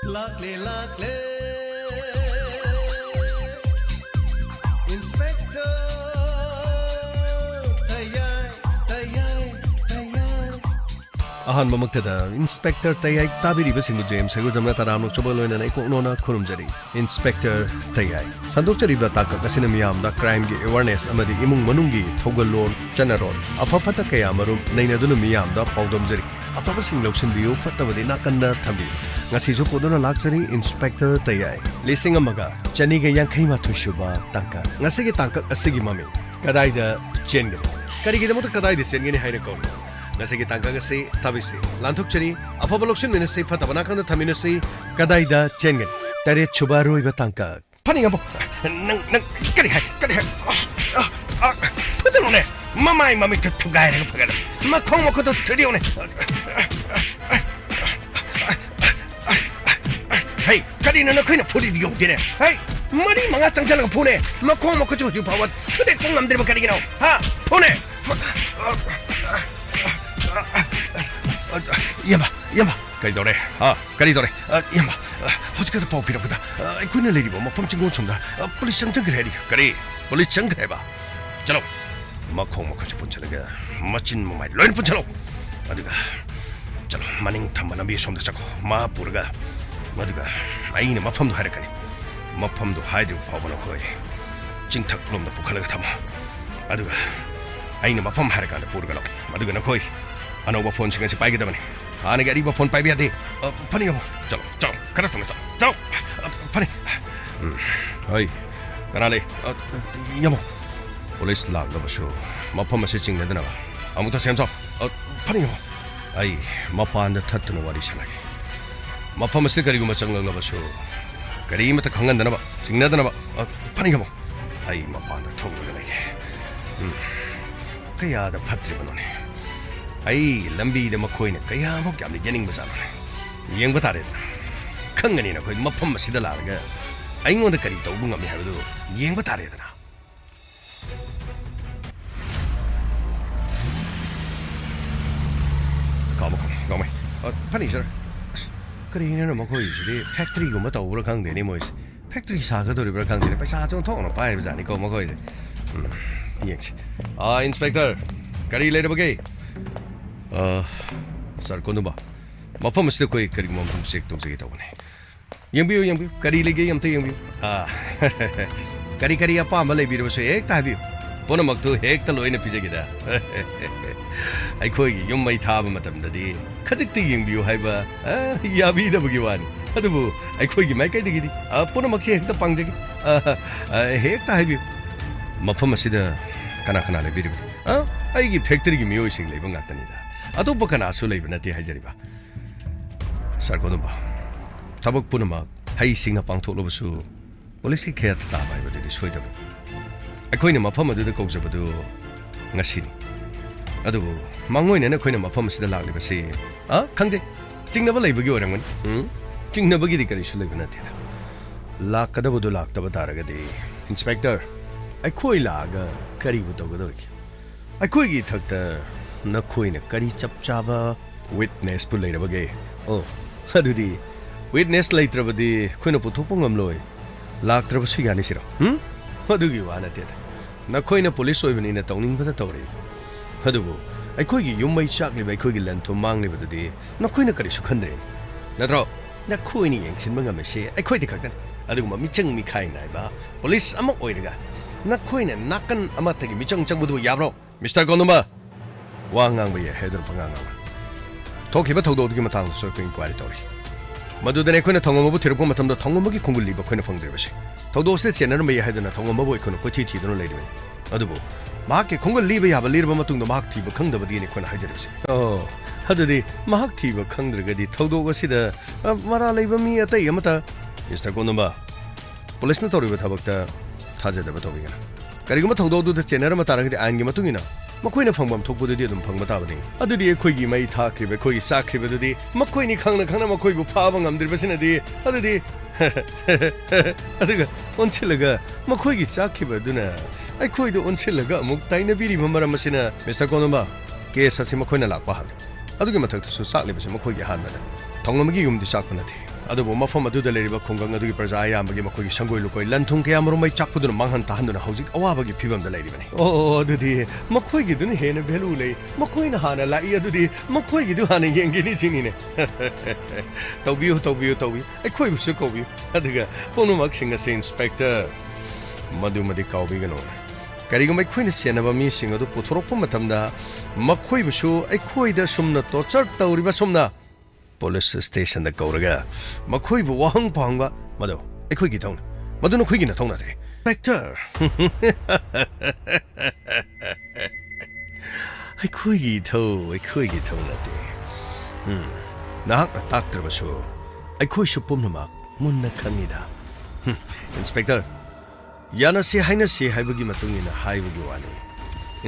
Luckily, Inspector Ahan mamaktada Inspector Tayay tabiri basingu James Hego jamna taram nok chobal loina nei koknona khurumjari Inspector Tayay sandokchari ba taka kasina miyam da crime gi awareness amadi imung manungi thogalon chanaron afafata kaya marum neina dunu miyam da pawdomjari apaba sing loksin biu fatabadi nakanda thambi ngasi jo podona lakjari Inspector Tayay lising amaga chani ge yankhai ma thushuba tanka ngasi ge tanka asigi mami kadaida chengre kari ge mo kadai de sengeni haina ko Nasi tangka kasi tabisi lantuk chari apa baloksin minasi fatabana kanda taminasi kadaida chengen dari chubaru iba tangka paning abo nang kari hai betul ne mamai mami tu gaya dengan pagada makong mako tu teriu ne hey kari nana kau nak puli diom gini hey mari manga cangcal ke pune makong mako tu hiu pawat tu dek kong amdir bakari gini ha pune Yamba, kari dore, yamba, hoji pau pira kuda, kuina lady bo, mapam cinggo chumda, polis cang kari, polis cang kari ba, chalo, makong makaji pun chalaga, macin mamai, loin pun chalo, aduga, chalo, maning thamba nambi somda chako, ma purga, aduga, aine mapam do harakani, mapam do haidi pau bana koi, cingtak lom da pukalaga thama, aduga, aine mapam harakanda purga lo, aduga na koi. Ano phone singa si pai kita bani. Ane gari phone pai biar deh. Pani kamu. Chalo. Kana sama chalo. Pani. Hoi. Kana le. Yamo. Polis lag la basu. Mapa masih cing nada nawa. Amu tu siapa? Pani kamu. Ai. Mapa anda thatu nawari sana. Mapa masih kari guma cang la basu. Kari mata kangen nada nawa. Cing nada nawa. Pani kamu. Ai mapa anda thog lagi. Kaya ada patri banone. Ai lambi da makoi na kaya mo kyam ni gening ba sana yeng ba tare khangani na koi mapam masida la ga ai ngon da kari to bu ngam ni habdu yeng ba tare da na ka mai pani sir kari ne na makoi ji factory go ma to bro khang de ni mo factory sa ga do ri bro khang de paisa chong thong no pai ba ni ko makoi ji yeng inspector kari le da ba ge Sir Konduba, mapam masih koi kari mom tum sek tum sek tahu ni. Yang biu, kari lagi yang tu yang biu. Kari apa amal biu masuk ek tah biu. Pona maktu ek tak loin pijak kita. Ai koi yang mai thab matam tadi. Kajik ti yang biu hai ba. Ya biu dah bagiwan. Aduh bu, ai koi mai kai tadi. Pona maksi ek tak pangjak. Ek tah biu. Mapam masih dah kana le biu. Ai ki factory ki miu sing le bang atani dah. Atau bukan asul lagi nanti hajar iba. Sir Konduba, tabuk pun mak, hai singa pang thok lo basu, polis ki kaya tata ba iba jadi suai dah. Aku ini mapam adu dah kau jabadu ngasin. Aduh, mangoi nene aku ini mapam sudah lag le basi. Kang je, cing na ba lagi bagi orang mana? Cing na bagi dikari sulai bana tiada. Lag kada bodo lag taba tara gadi. Inspector, aku ini laga kari bodo gado lagi. Aku ini thakta. Nakoi na kari chap chaba witness pu leira bage adudi witness leitra badi khoina puthok pangam loi laktra basu yani sira adugi wana te nakoi na police oi bani na tawning bada tawri adubu ai khoi gi yum mai chak le bai khoi gi lan thu mang le badadi nakoi na kari su khandre natro nakoi ni yang chin mangam se ai khoi de khaktan adugu ma michang mi khai nai ba police amok oi daga nakoi na nakan amata gi michang chang budu yabro Mr. Konduba Wangang bayi header pengangang. Toki ba thogdo gi matang so ko inquiry tori. Madu dane ko na thongom bu thirpo matam do thongom gi khungul li ba ko na phang de ba se. Thogdo se chenar bayi header na thongom ba ko na ko thi do le de. Adu bu ma ke khungul li ba ya ba lir ba matung do ma thi ba khang da ba di ne ko na hajar ba se. Hadu di ma thi ba khang dra ga di thogdo ga si da mara le ba mi atai amata. Mr. Konduba. Police na tori ba thabak ta thaja da ba to bi ga. Kari ma thogdo du da chenar ma tara ga di an gi matung ina. Makoina phangbam thokbu de dum phangba ta bani adudi khoi gi mai tha khribe khoi gi sa khribe dudi makoi ni khangna makoi bu pha bang amdir basina di adudi aduga onchilaga makoi gi sa khiba duna ai khoi do onchilaga amuk taina biri mamara masina Mr. Konduba ke sa se makoi na lakpa hal adugi mathak su sak le basi makoi gi han na thongam gi yum di sak na thi ꯑꯗꯨꯕꯨ ꯃꯐꯝ ꯑꯗꯨꯗ ꯂꯩꯔꯤꯕ ꯈꯨꯡꯒꯪ ꯑꯗꯨꯒꯤ ꯄ꯭ꯔꯖꯥ ꯑꯌꯥꯝꯕꯒꯤ ꯃꯈꯣꯏꯒꯤ ꯁꯪꯒꯣꯏ ꯂꯨꯀꯣꯏ ꯂꯟ ꯊꯨꯝ ꯀꯌꯥꯃꯔꯨꯝ ꯃꯩ ꯆꯥꯛꯄꯗꯨꯅ ꯃꯥꯡꯍꯟ ꯇꯥꯍꯟꯗꯨꯅ ꯍꯧꯖꯤꯛ ꯑꯋꯥꯕꯒꯤ ꯐꯤꯕꯝꯗ ꯂꯩꯔꯤꯕꯅꯤ ꯑꯗꯨꯗꯤ ꯃꯈꯣꯏꯒꯤꯗꯨꯅ ꯍꯦꯟꯅ ꯚꯦꯂꯨ ꯂꯩ ꯃꯈꯣꯏꯅ ꯍꯥꯟꯅ ꯂꯥꯛꯏ ꯑꯗꯨꯗꯤ ꯃꯈꯣꯏꯒꯤꯗꯨ ꯍꯥꯟꯅ ꯌꯦꯡꯒꯦꯅꯤ ꯁꯤꯅꯤꯅꯦ ꯇꯧꯕꯤꯌꯨ ꯑꯩꯈꯣꯏꯕꯨꯁꯨ ꯀꯧꯕꯤꯌꯨ ꯑꯗꯨꯒ ꯄꯨꯝꯅꯃꯛꯁꯤꯡ ꯑꯁꯤ ꯏꯟꯁꯄꯦꯛꯇꯔ ꯃꯗꯨꯃꯗꯤ ꯀꯥꯎꯕꯤꯒꯅꯨ ꯀꯔꯤꯒꯨꯝꯕ ꯑꯩꯈꯣꯏꯅ ꯆꯦꯟꯅꯕ ꯃꯤꯁꯤꯡ ꯑꯗꯨ ꯄꯨꯊꯣꯔꯛꯄ ꯃꯇꯝꯗ ꯃꯈꯣꯏꯕꯨꯁꯨ ꯑꯩꯈꯣꯏꯗ ꯁꯨꯝꯅ ꯇꯣꯔꯆꯔ ꯇꯧꯔꯤꯕ ꯁꯨꯝꯅ ꯄꯨꯂꯤꯁ ꯁ꯭ꯇꯦꯁꯟꯗ ꯀꯧꯔꯒ ꯃꯈꯣꯏꯕꯨ ꯋꯥꯍꯪ ꯄꯥꯡꯕ ꯃꯗꯨ ꯑꯩꯈꯣꯏꯒꯤ ꯊꯧꯅ ꯃꯗꯨ ꯅꯈꯣꯏꯒꯤ ꯅꯊꯧ ꯅꯠꯇꯦ ꯏꯟꯁꯄꯦꯛꯇꯔ ꯑꯩꯈꯣꯏꯒꯤ ꯊꯧ ꯅꯠꯇꯦ ꯅꯍꯥꯛꯅ ꯇꯥꯛꯇ꯭ꯔꯕꯁꯨ ꯑꯩꯈꯣꯏꯁꯨ ꯄꯨꯝꯅꯃꯛ ꯃꯨꯟꯅ ꯈꯪꯉꯤꯗ ꯏꯟꯁꯄꯦꯛꯇꯔ ꯌꯥꯅꯁꯤ ꯍꯥꯏꯅꯁꯤ ꯍꯥꯏꯕꯒꯤ ꯃꯇꯨꯡ ꯏꯟꯅ ꯍꯥꯏꯕꯒꯤ ꯋꯥꯅꯤ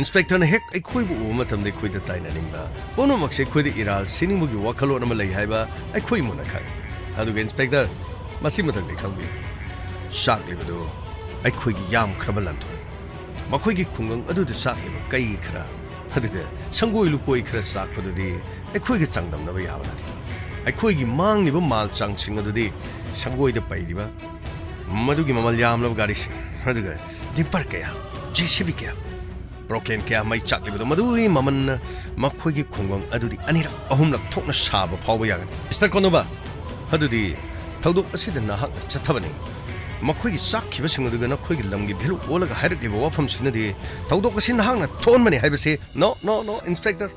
ꯏꯟꯁꯄꯦꯛꯇꯔꯅ ꯍꯦꯛ ꯑꯩꯈꯣꯏꯕꯨ ꯎꯕ ꯃꯇꯝꯗ ꯑꯩꯈꯣꯏꯗ ꯇꯥꯏꯅꯅꯤꯡꯕ ꯄꯨꯝꯅꯃꯛꯁꯦ ꯑꯩꯈꯣꯏꯗ ꯏꯔꯥꯜ ꯁꯤꯅꯤꯡꯕꯒꯤ ꯋꯥꯈꯜꯂꯣꯟ ꯑꯃ ꯂꯩ ꯍꯥꯏꯕ ꯑꯩꯈꯣꯏ ꯃꯨꯟꯅ ꯈꯪꯉꯤ ꯑꯗꯨꯒ ꯏꯟꯁꯄꯦꯛꯇꯔ ꯃꯁꯤꯃꯇꯪꯗꯤ ꯈꯪꯕꯤꯌꯨ ꯆꯥꯛꯂꯤꯕꯗꯨ ꯑꯩꯈꯣꯏꯒꯤ ꯌꯥꯝꯈ꯭ꯔꯕ ꯂꯟꯊꯨꯝ ꯃꯈꯣꯏꯒꯤ ꯈꯨꯡꯒꯪ ꯑꯗꯨꯗ ꯆꯥꯛꯂꯤꯕ ꯀꯩ ꯈꯔ ꯑꯗꯨꯒ ꯁꯪꯒꯣꯏ ꯂꯨꯀꯣꯏ ꯈꯔ ꯆꯥꯛꯄꯗꯨꯗꯤ ꯑꯩꯈꯣꯏꯒ ꯆꯥꯡꯗꯝꯅꯕ ꯌꯥꯕ ꯅꯠꯇꯦ ꯑꯩꯈꯣꯏꯒꯤ ꯃꯥꯡꯂꯤꯕ ꯃꯥꯜ ꯆꯥꯡꯁꯤꯡ ꯑꯗꯨꯗꯤ ꯁꯪꯒꯣꯏꯗ ꯄꯩꯔꯤꯕ ꯃꯗꯨꯒꯤ ꯃꯃꯜ ꯌꯥꯝꯂꯕ ꯒꯥꯔꯤꯁꯤꯡ ꯑꯗꯨꯒ ꯗꯤꯝꯄꯔ ꯀꯌꯥ JCB kaya broken kaya may chaklibado madui maman makhoi khungwang adudi anira ahumlak thokna saba phawba yagan Mr. Konoba adudi thodok asida nahak chathabani makhoi chakhiba singduga na khoi lamgi bhelu olaga hairikliba wafam sinadi thodok asin nahakna thonmani haibase no inspector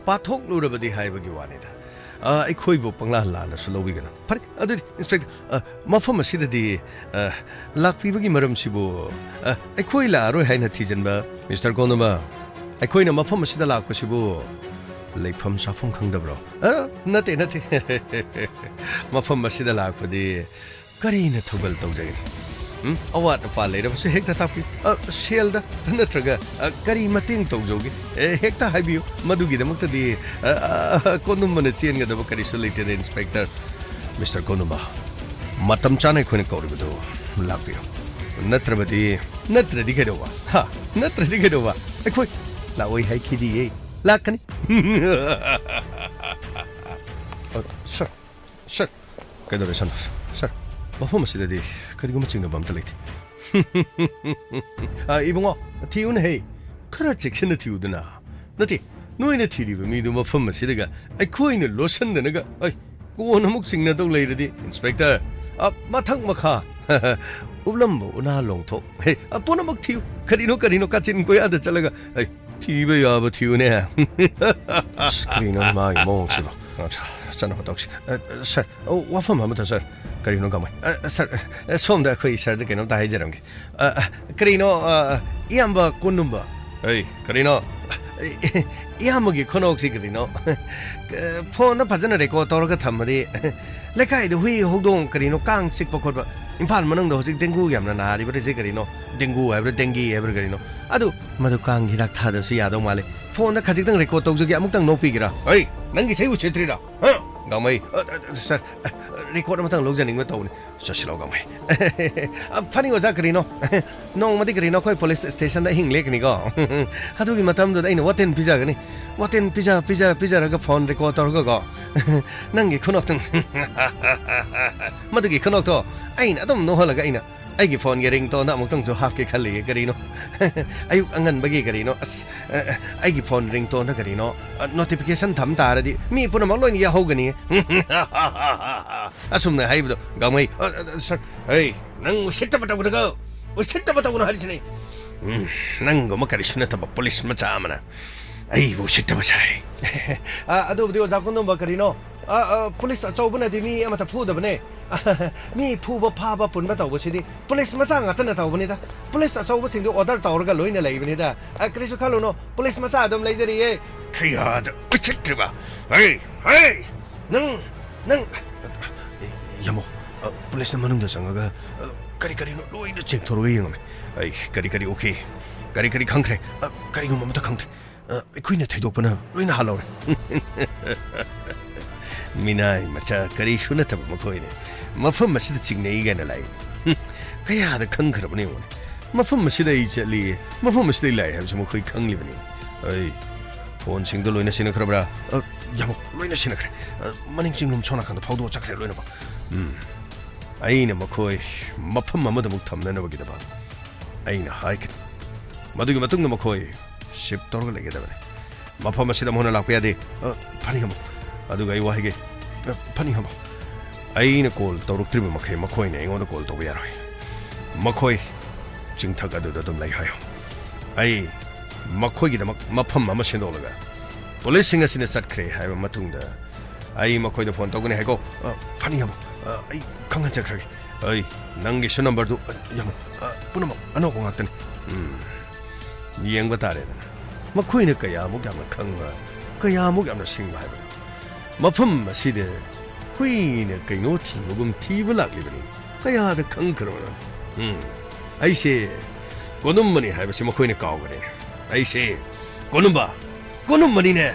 pathok lurabadi haibagi wanida ꯑꯩꯈꯣꯏꯕꯨ ꯄꯪꯂꯥ ꯂꯥꯟꯅꯁꯨ ꯂꯧꯕꯤꯒꯅꯨ ꯐꯔꯦ ꯑꯗꯨꯗꯤ inspector ꯃꯐꯝ ꯑꯁꯤꯗꯗꯤ ꯂꯥꯛꯄꯤꯕꯒꯤ ꯃꯔꯝꯁꯤꯕꯨ ꯑꯩꯈꯣꯏ ꯂꯥꯛꯑꯔꯣꯏ ꯍꯥꯏꯅ ꯊꯤꯖꯤꯟꯕ mister ꯀꯣꯅꯣꯕ ꯑꯩꯈꯣꯏꯅ ꯃꯐꯝ ꯑꯁꯤꯗ ꯂꯥꯛꯄꯁꯤꯕꯨ ꯂꯩꯐꯝ ꯆꯥꯐꯝ ꯈꯪꯗꯕ꯭ꯔꯣ ꯅꯠꯇꯦ ꯃꯐꯝ ꯑꯁꯤꯗ ꯂꯥꯛꯄꯗꯤ ꯀꯔꯤꯅ ꯊꯧꯒꯜ ꯇꯧꯖꯒꯅꯤ ꯑꯋꯥꯠ ꯑꯄꯥ ꯂꯩꯔꯕꯁꯨ ꯍꯦꯛꯇ ꯇꯥꯛꯄꯤꯌꯨ ꯁꯦꯜꯗ ꯅꯠꯇ꯭ꯔꯒ ꯀꯔꯤ ꯃꯇꯦꯡ ꯇꯧꯖꯧꯒꯦ ꯍꯦꯛꯇ ꯍꯥꯏꯕꯤꯌꯨ ꯃꯗꯨꯒꯤꯗꯃꯛꯇꯗꯤ ꯀꯣꯅꯨꯝꯕꯅ ꯆꯦꯟꯒꯗꯕ ꯀꯔꯤꯁꯨ ꯂꯩꯇꯦꯗ ꯏꯟꯁꯄꯦꯛꯇꯔ ꯃꯤꯁꯇꯔ ꯀꯣꯅꯨꯝꯕ ꯃꯇꯝ ꯆꯥꯅ ꯑꯩꯈꯣꯏꯅ ꯀꯧꯔꯤꯕꯗꯨ ꯂꯥꯛꯄꯤꯌꯨ ꯅꯠꯇ꯭ꯔꯗꯤ ꯀꯩꯗꯧꯕ ꯑꯩꯈꯣꯏ ꯂꯥꯛꯑꯣꯏ ꯍꯥꯏꯈꯤꯗꯤꯌꯦ ꯂꯥꯛꯀꯅꯤ ꯁꯔ ꯀꯩꯗꯧꯔꯦ ꯁꯔ ꯃꯐꯝ ꯑꯁꯤꯗꯗꯤ ꯀꯔꯤꯒꯨꯝꯕ ꯆꯤꯡꯅꯕ ꯑꯝꯇ ꯂꯩꯇꯦ ꯏꯕꯨꯡꯉꯣ ꯊꯤꯌꯨꯅ ꯍꯦ ꯈꯔ ꯆꯦꯛꯁꯤꯟꯅ ꯊꯤꯌꯨꯗꯅ ꯅꯠꯇꯦ ꯅꯣꯏꯅ ꯊꯤꯔꯤꯕ ꯃꯤꯗꯨ ꯃꯐꯝ ꯑꯁꯤꯗꯒ ꯑꯩꯈꯣꯏꯅ ꯂꯣꯠꯁꯟꯗꯅꯒ ꯀꯣꯟꯅ ꯑꯃꯨꯛ ꯆꯤꯡꯅꯗꯧ ꯂꯩꯔꯗꯤ ꯏꯟꯁꯄꯦꯛꯇꯔ ꯃꯊꯛ ꯃꯈꯥ ꯎꯞꯂꯝꯕ ꯎꯅꯥ ꯂꯣꯡꯊꯣꯛ ꯄꯨꯝꯅꯃꯛ ꯊꯤꯌꯨ ꯀꯔꯤꯅꯣ ꯀꯥꯆꯤꯟ ꯀꯣꯏꯌꯥꯗ ꯆꯠꯂꯒ ꯊꯤꯕ ꯌꯥꯕ ꯊꯤꯌꯨꯅꯦ ꯀꯔꯤꯅꯣ ꯃꯥꯒꯤ ꯃꯑꯣꯡꯁꯤꯕꯣ ꯆꯠꯅꯕ ꯇꯧꯁꯤ ꯁꯔ ꯋꯥꯐꯝ ꯑꯃꯇ ꯁꯔ ꯀꯔꯤꯅꯣ ꯀꯃꯥꯏ ꯁꯔ ꯁꯣꯝꯗ ꯑꯩꯈꯣꯏ ꯁꯔꯗ ꯀꯩꯅꯣꯝꯇ ꯍꯥꯏꯖꯔꯝꯒꯦ ꯀꯔꯤꯅꯣ ꯏꯌꯥꯝꯕ ꯀꯣꯅꯨꯝꯕ ꯀꯔꯤꯅꯣ ꯏꯌꯥꯝꯕꯒꯤ ꯈꯨꯅꯣꯛꯁꯤ ꯀꯔꯤꯅꯣ ꯐꯣꯟꯗ ꯐꯖꯅ ꯔꯦꯀꯣꯔꯗ ꯇꯧꯔꯒ ꯊꯝꯃꯗꯤ ꯂꯩꯀꯥꯏꯗ ꯍꯨꯏ ꯍꯧꯗꯣꯡ ꯀꯔꯤꯅꯣ ꯀꯥꯡ ꯆꯤꯛꯄ ꯈꯣꯠꯄ ꯏꯝꯐꯥꯜ ꯃꯅꯨꯡꯗ ꯍꯧꯖꯤꯛ ꯗꯦꯡꯒꯨ ꯌꯥꯝꯅ ꯅꯥꯔꯤꯕꯁꯤ ꯀꯔꯤꯅꯣ ꯗꯦꯡꯒꯨ ꯍꯥꯏꯕ꯭ꯔꯥ ꯗꯦꯡꯒꯤ ꯍꯥꯏꯕ꯭ꯔꯥ ꯀꯔꯤꯅꯣ मधु कांग हिदाक थादसु यादौ माले फोन खजितंग रेकॉर्ड तौजगे अमुक्तंग नोपिगिरा नंगी सही उछेत्रिरा गामई सर रेकॉर्ड अमतंग लोगजनिंग तौनी ससिलो गामई फनी ओजा करिनो नोंमदि करिनो खोय पुलिस स्टेशन दा हिंग लेकनिगो अदुगी मतमदो अइना वतेन पिजागनी वतेन पिजा रगा फोन रेकॉर्ड तौरगा गो नंगी खुनोक्तंग मदुगी खुनोक्तो अइना अदुम नोहलगा अइना ꯑꯩꯒꯤ ꯐꯣꯟꯒꯤ ꯔꯤꯡꯇꯣꯟꯗ ꯑꯃꯨꯛꯇꯪꯁꯨ ꯍꯥꯞꯀꯦ ꯈꯜꯂꯤꯌꯦ ꯀꯔꯤꯅꯣ ꯑꯌꯨꯛ ꯑꯉꯟꯕꯒꯤ ꯀꯔꯤꯅꯣ ꯑꯩꯒꯤ ꯐꯣꯟ ꯔꯤꯡꯇꯣꯟꯗ ꯀꯔꯤꯅꯣ ꯅꯣꯇꯤꯐꯤꯀꯦꯁꯟ ꯊꯝ ꯇꯥꯔꯗꯤ ꯃꯤ ꯄꯨꯝꯅꯃꯛ ꯂꯣꯏꯅ ꯌꯥꯍꯧꯒꯅꯤ ꯑꯁꯨꯝꯅ ꯍꯥꯏꯕꯗꯣ ꯒꯥꯃꯩ ꯁꯔ ꯅꯪ ꯎꯁꯤꯠꯇꯕ ꯇꯧꯒꯅꯨ ꯍꯥꯏꯔꯤꯁꯤꯅꯦ ꯅꯪꯒꯨꯝꯕ ꯀꯔꯤꯁꯨ ꯅꯠꯇꯕ ꯄꯨꯂꯤꯁ ꯃꯆꯥ ꯑꯃꯅ ꯑꯩꯕꯨ ꯎꯁꯤꯠꯇꯕ ꯁꯥꯏ ꯑꯗꯨꯕꯨꯗꯤ ꯑꯣꯖꯥ ꯀꯨꯟꯗꯣꯝꯕ ꯀꯔꯤꯅꯣ पुलिस अचौबनदि मी अमता फुदबने मी फुबा फाबा पुनबा तौबसिदि पुलिस मचा ngata तौबनिदा पुलिस अचौबसिंदु ऑर्डर तौरगा लोइना लैबनिदा क्रिसु खालुनो पुलिस मचा अदम लैजरिये खैयाद उचित्रिबा नंग यमो पुलिस न मनुंग संगगा करी नो लोइना चेक थोरगा यंगमे करी ओके करी खंख्रे करी गुम मता खंख्रे अखुइना थैदोपना लोइना हालौरे मिनाई मचा करीशु नतब मखोइने मफम मसिद चिंगनेई गाना लाई कयाद खंखरबने ओने मफम मसिद ई चली मफम मसिद लाई हबसु मखोइ खंगलिबने फोन सिंगदो लोइना सिन खरबरा 야뭐 로이나 신나그래 마닝 찡룸 전화칸도 파우도 짝그래 로이나 봐 아이나 뭐거의 마품 마무도 못 탐내나 보기다 봐 아이나 하이크 마두기 마뚱나 뭐거의 10 떨어가 내게 되네 마품 마시다 뭐나 락해야 돼 파니가 뭐 아두가 이 와이게 파니가 뭐 아이나 콜 떠룩트리면 마코이네 잉어도 콜 떠보야로 마코이 징타가도 좀 라이하요 아이 마코이기다 마품 마마신 올라가 폴리싱 ꯑꯁꯤꯅ ꯆꯠꯈ꯭ꯔꯦ ꯍꯥꯏꯕ ꯃꯇꯨꯡꯗ ꯑꯩ ꯃꯈꯣꯏꯗ ꯐꯣꯟ ꯇꯧꯒꯅꯤ ꯍꯥꯏꯀꯣ ꯐꯅꯤ ꯌꯥꯝ ꯑꯩ ꯈꯪꯍꯟꯖꯈ꯭ꯔꯒꯦ ꯑꯩ ꯅꯪꯒꯤꯁꯨ ꯅꯝꯕꯔꯗꯨ ꯌꯥꯝ ꯄꯨꯝꯅꯃꯛ ꯑꯅꯧꯕ ꯉꯥꯛꯇꯅꯤ ꯌꯦꯡꯕ ꯇꯥꯔꯦꯗꯅ ꯃꯈꯣꯏꯅ ꯀꯌꯥꯃꯨꯛ ꯌꯥꯝꯅ ꯈꯪꯕ ꯀꯌꯥꯃꯨꯛ ꯌꯥꯝꯅ ꯁꯤꯡꯕ ꯍꯥꯏꯕꯗꯣ ꯃꯐꯝ ꯑꯁꯤꯗ ꯍꯨꯏꯅ ꯀꯩꯅꯣ ꯊꯤꯕꯒꯨꯝ ꯊꯤꯕ ꯂꯥꯛꯂꯤꯕꯅꯤ ꯀꯌꯥꯗ ꯈꯪꯈ꯭ꯔꯕꯅꯣ ꯑꯩꯁꯦ ꯀꯣꯅꯨꯝꯕꯅꯤ ꯍꯥꯏꯕꯁꯤ ꯃꯈꯣꯏꯅ ꯀꯥꯎꯒꯅꯤ ꯑꯩꯁꯦ ꯀꯣꯅꯨꯝꯕ 꼬눈머리네.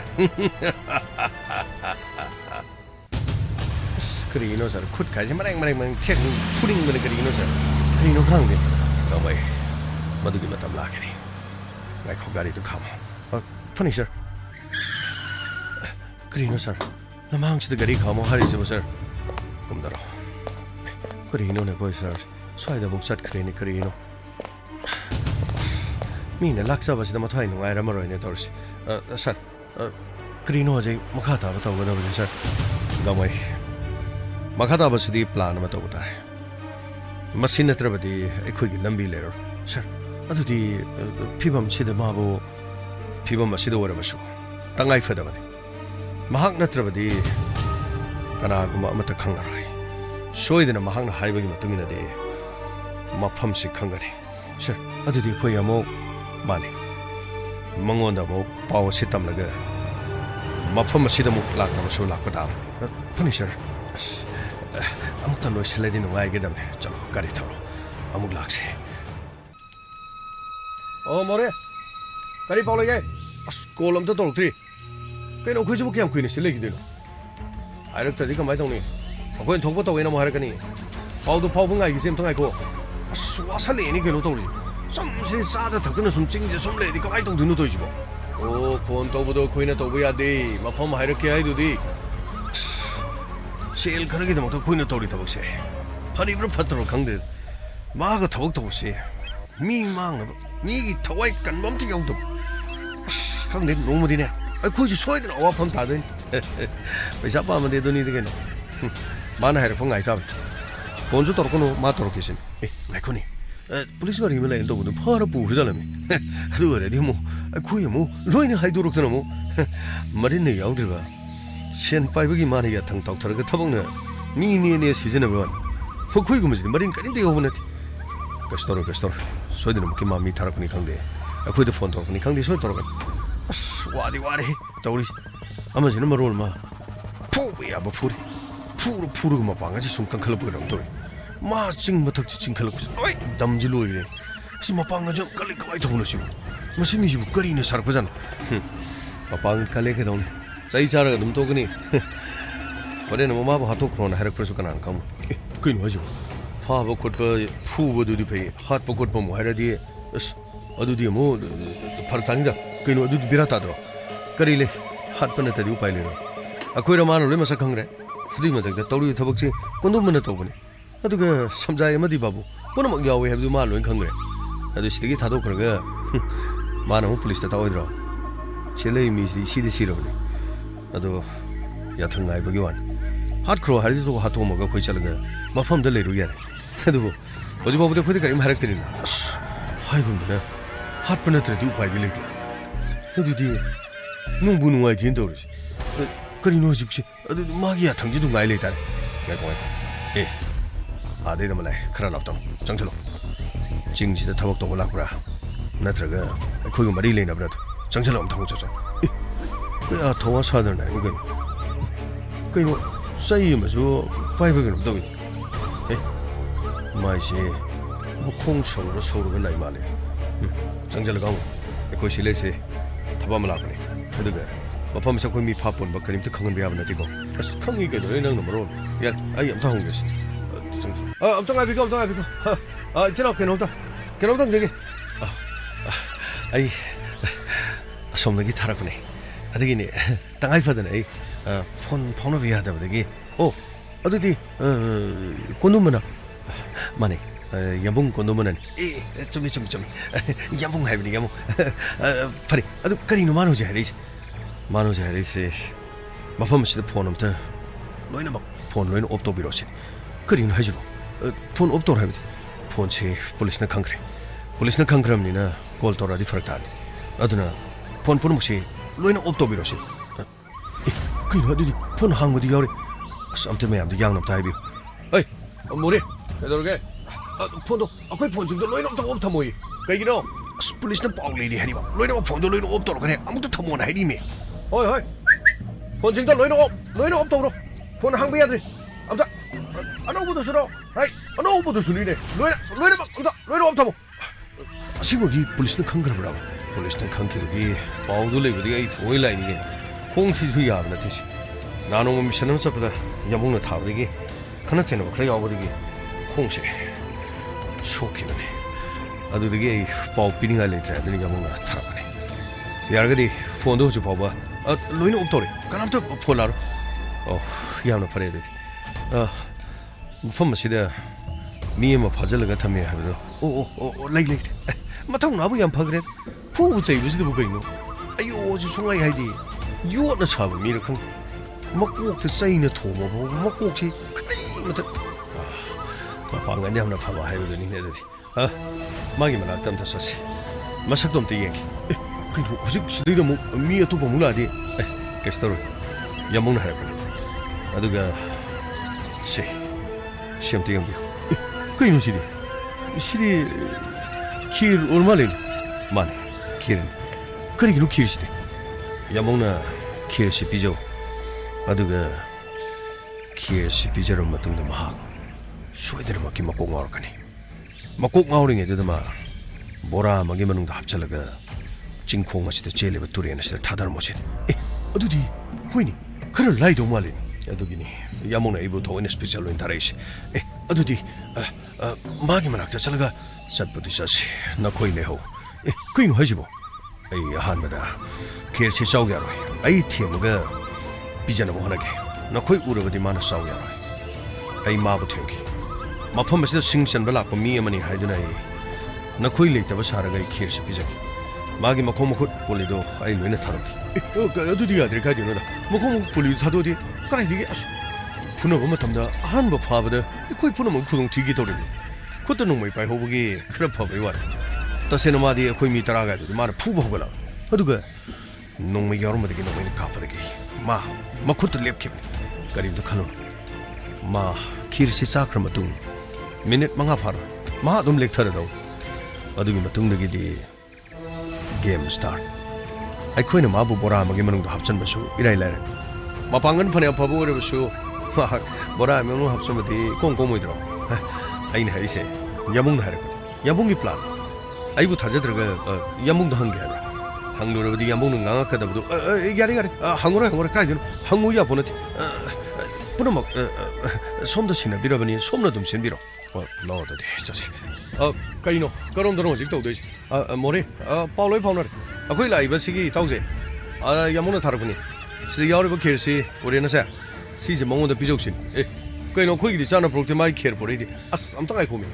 그리노 저 굿까지 마랭마랭 택 푸링 거는 그리노 저 그리노 강게 너머이 마두기 마담 라케니 나이 코가리도 가모 퍼니셔 그리노 저 나망치도 거리 가모 하리죠 저 꿈더러 그리노네 보이서 소이다 복샷 그리니 그리노 미네 락사바시다 마타이 농아이라 머로이네 돌시 सर करीनो अजय मखा ताब तौगदबजे सर गमय मखा ताबसदी प्लान अमा तौब तारे मसि नत्रबदी अखोइगी लंबी लेरो सर अदुदी फिबम सिदा माबो फिबम असिदा वरबसु तंगाई फदबने महाक नत्रबदी कनागुमा अमता खंगरय सोइदना महाकना हाइबगी मतुंगिनदे मफमसि खंगनी सर अदुदी अखोइ अमो माने मंगोंदा मो पाव सितमलगा मफम सिदमु लाक्तमसु लाक्पदा फर्नीचर अमुक्ता लोइसलेदि नुगाइगेदमने चलो गाड़ी थरो अमुक लाक्से ओ मोरे गाड़ी पाव लगे अस कॉल अमता तोरक्ट्री कइनो खोइजबु क्याम कुइने सिलेगिदिनो आइरक्तदि कमाय तौनी अखोइन थोकबो तौवेना मो हारकनी पावदो पावबु गाइगिसे अमता गाइको अस वासलेनि कइनो तौरी somse sada thakna sum chingje sum le di kai tong dunu toijibo o phone tawbodo khoina tawbo yade mafam hairake ai dudi sel kharagi dam to khoina tawri tabakse phari bro phatro khangde ma ga thawak tawse mi mang mi gi thawai kan bam ti yaw do khangde nomudi ne ai khoji soidna awa pham ta den paisa pa ma de duni de no mana hair phang ai ta phone ju torkono ma torkisin ngai khoni police गाड़ी में line तो वो फारा पूछ जाना में तो अरे दिमो कोई मो लोइने हाइदोरक तना मो मरिन ने याउद्रिबा सेन पाइबगी माने या थंग तौथरगा थबंगना नी सीजन बन कोई गुमजि मरिन कनि दे होबने कस्टर सोइदन मुकी मामी थारकनी खंगदे अखोइ द फोन तौरकनी खंगदे सोइ तौरक अस वारे तौरी अमजिन मरोल मा फुबया बफुरी फुरु मपांगा जि सुं कंखलबगम तोय मा चिंग मथक चिंखलक ओइ दमजि लोइरे सि मपांगा जो कले कबाइ थौनो सिम मसि मिजु करिनो सरपजन मपांग कले के दौने चै चारगा दम तोगनी परेन ममा बा हातो ख्रोन हरक प्रसु कनान कम कइनो हजु फाबो खोटबा फुबो दुदि फै हात पकोटबो मो हरदि अस अदुदि मो फरतानि दा कइनो अदुदि बिरा ताद्रो करिले हात पन तदि उपाय लेरो अखोइरा मानो ले मसा खंगरे सुदि मदक तौरि थबक से कोन्दुम मन तौबनी अदुगा समजाय मदि बाबू पुनमक यावे हाबदु मा लोइन खंगरे अदु सिदगी थादोखरगा मानो पुलिस ता तावइद्रो चेलै मिसि सिदि सिरबने अदु याथंग नाइबगी वान हात ख्रो हारि तो हातोमगा खोइ चलगा मफम द लेरु यारे अदु होजि बाबू दे खोदि करिम हारक्तिनि अस हाइबुंदना हात पनत्र दु उपाय लेतो अदुदि नुंबु नुंगाइ दिन तौरिसि करिनो जिबसि अदु मागी याथंगजि दु गाइ लेतारे गाइको ए आदेद मलाई खरा लाप्तम चंगचलो चिंगसिदा थबक तौब लाक्ब्रा नत्रगा अखोइगु मरि लेनब्रा चंगचलो अम थांगो चचो ए आ थवा सादरना उगन कइनो सही मजो पाइबगन दवि ए माइसे मखों सौर सौरग लाइ माले चंगचलो गाउ अखोइ सिलेसे थबम लाक्ने अदुगा मफम से कोइ मि फापोन बकरिम त खंगन बियाब नतिको अस खंगी के दोय नंग नमरो यार आई अम थांगोस 엄청 아비고 지나 केनोता जगे आई somnagi थारकने अदगिने तंगाइ फदने 폰 번호비 하다보다기 어디디 곤놈은 마네 야봉 곤놈은 좀 야봉 하이브니 야봉 파리 아주 그리노 마노지 하리지 마노지 하리지 마팜시도 폰 없다 너희는 막폰 너희는 없도 비로시 그리노 하지고 폰 없도 하이브니 폰치 폴리스는 강그람니나 콜 돌아디 프락타니 아드나 폰 혹시 너희는 없도 비로시 그리노 어디디 폰 항모디 야우리 아무튼 매암도 양납다 하이비 어이 뭐래 되도록에 폰도 아까 폰 중도 너희는 없다 뭐이 그기노 폴리스는 뻥리리 하니마 너희는 폰도 너희는 없도록 그래 아무도 터모나 하리미 어이 폰 중도 너희는 없다 그러 폰 항비야 돼 아무튼 안 오고도 싫어 아이 안 오고도 싫으네 너희는 없다 뭐 아시고기 폴리스는 강그라브라고 폴리스는 강기르기 뻥도 레고디가 이 도일라인이게 공치수이 하나 뜻이 나는 미션은 서보다 야봉의 타버리기 그나체는 그래 야버리기 공치 쇼키네 아주 되게 바우피닝 할 때 되는 야봉을 타라가네 야르가디 폰도 좀 봐봐 로이는 없더래 까남도 폰라로 야나 파래야 돼 무슨 미에마 파절가 타면 하거든 라이크 마탕 나부 양파 그래 푸우제 무슨도 보고 있노 아유 저 송아이 하이디 요나 사부 미르칸 막국도 쌓이는 도모 보고 막국지 그때부터 방안 잡나 봐봐 하이거든요 애들이 막이만 아담다 썼지 마삭도 없대 얘기 그 혹시 시리도 뭐 미에 또 보물라디 게스터로 야몽나 하거든 아두가 시험 때문에 그 이놈 시리 길 얼마래 만 길 그러기로 길시대 야몽나 길시 비죠 아두가 길시 비저로 맞던데 막 쇼이들 막기 막꼭 나오라카니 막꼭 나오는 게 되더마 뭐라 막이 만능도 합찰라가 징콩 마시다 제일레버 두리에나 시다 타다를 모신 어두디 호이니 그럴 라이도 말린 아두기니 야몽나 이부 도인의 스페셜로인 다레이시 어두디 마기만 학자 살라가 샷부디 샷시 나 코이네호 그이노 하지 뭐 한마다 길치 싸우게 하러 아이 팀가 비자나 뭐 하나게 나 거의 우르거디 많아 싸우게 하러 아이 마부터 여기 마펌에서 싱선 발라고 미에만이 하이드나 나 거의 레이터바 사라가 이 길치 비자기 마기 마코모콧 볼리도 아이 너네 타로기 어디디가 들까 되노라 마코모콧 볼리도 타도디 그래 이게 분어보면 담다 한번 파버다 거의 분어면 구동 뒤기 돌리니 그것도 너무 이빨 호복이 그런 법이 와라 다세는 마디에 거의 미따라가야 돼 말을 푸고 호거라 어두가 농미 여름마디기 농미 가버리기 마 그것도 랩캡 가림도 칼론 마 키르시 사크르 마tung 미닛 망아 파라 마 좀 렉터라도 어두기 마tung 게임 스타트 아이코이는 마부 보라 마기 만ung도 합천버수 이라이라이 마 방은 판에 바보 그래버수 뭐라 명로 합천버디 꽁꽁모이더라 아이네 하이세 야몽도 하라고 야몽이 플랜 아이고 타자 들어가 야몽도 한게 하라 항로르디 야몽은 강악하다보도 야리 항로라 까지 항모야 보너티 뿌르막 솜도 신나 비라버니 솜나 좀 신비로 넣어도돼 저시 까이노 그런더는 아직도 오되지 뭐래 파울로이 파우너 거기 라이브시기 타우제 야몽도 타라보니 시대 야르고 켈시 우리는세 시제 몽원도 비족신 까이노 거기디 자나 프로그램 마이 케어 보리디 아무튼 아이 고민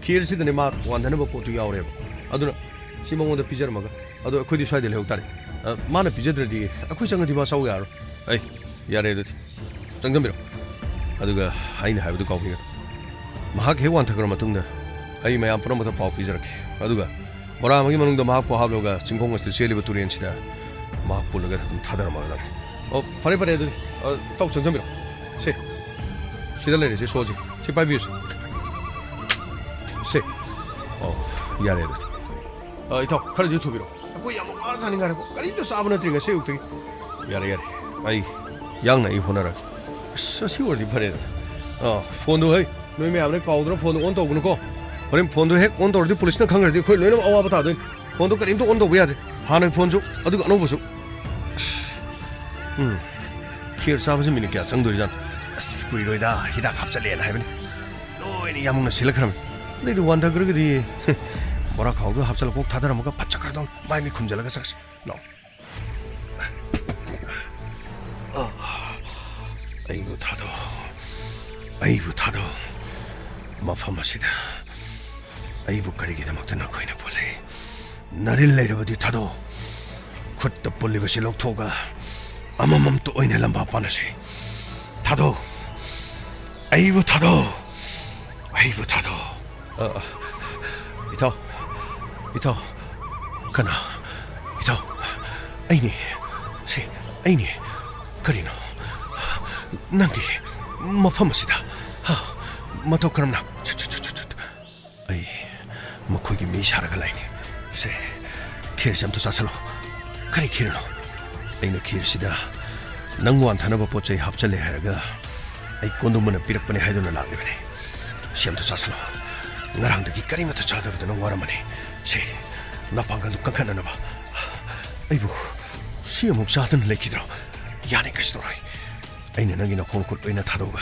켈시드네 마 완전히 뭐 포도 야오래 아두나 시몽원도 비자를 먹어 아도 거기 쏴야 될 해옥다리 마나 비자들이 거기 장은 디마 싸우게 알아 에이 야래도 정점비로 아두가 아이네 하이도 가오게 마학 해완타 그러면 등네 아이 매안 프로모터 파워 비자렇게 아두가 뭐라 먹이 먹는 거 마학고 하려가 진공에서 제일리버 두리엔치다 마학 볼러가 타다라 말라 파리파리 애들 딱 정점비로 시달래리 제 소지 제 바이비스 야래도 이따 카르 유튜브로 거기 아무 말 하는 거 아니고 까리도 싸브는 드링가 세우더니 야래 아이 양나 이 호나라 서시월이 파래 폰도 해 너희 아무리 가오더라 폰도 온도 오는 거 그럼 폰도 핵 온도 어디 폴리스는 강가리 거기 너희는 아와부터 하든 폰도 까림도 온도 왜야 돼 하는 폰주 어디 안 오고서 키르 사무실 미니까 정도리잖아 스쿠이로이다 히다 갑자리에 나이면 너희 야먹는 실력하면 너희들 완다 그러거든 뭐라 가오도 합살 꼭 다들 먹어 바짝하던 마음이 군절라가 saksa no 아이고 다도, 아이고 다도, 마파 마시다. 아이고 가리기다 막던 거이나 볼래. 나를 내려버디 다도, 굿도 볼리 것이 록토가 아마맘 또 어이네 람바 빠나시. 다도, 아이고 다도, 아이고 다도. 이터, 가나, 이터, 아이니, 시, 아이니, 그리노, 낭디, 마파마시다. 마토 그럼나, 아이, 뭐 거기 미샤라가 라이니, 시, 키르샴도 사살로, 그리 키르노, 아이노 키르시다. 낭무한 단어버 보자이 합절래 하라가, 아이 꼰동문은 삐럭번에 하이도는 라그베네. 시험도 사살로. 나랑도 기까리부터 찾아보던 와라마니 시 나방가 룩강하나 봐. 아이고 시험 혹사하던 레키들어 야니까지 돌아이. 아이는 너기나 공골 빼나 타도가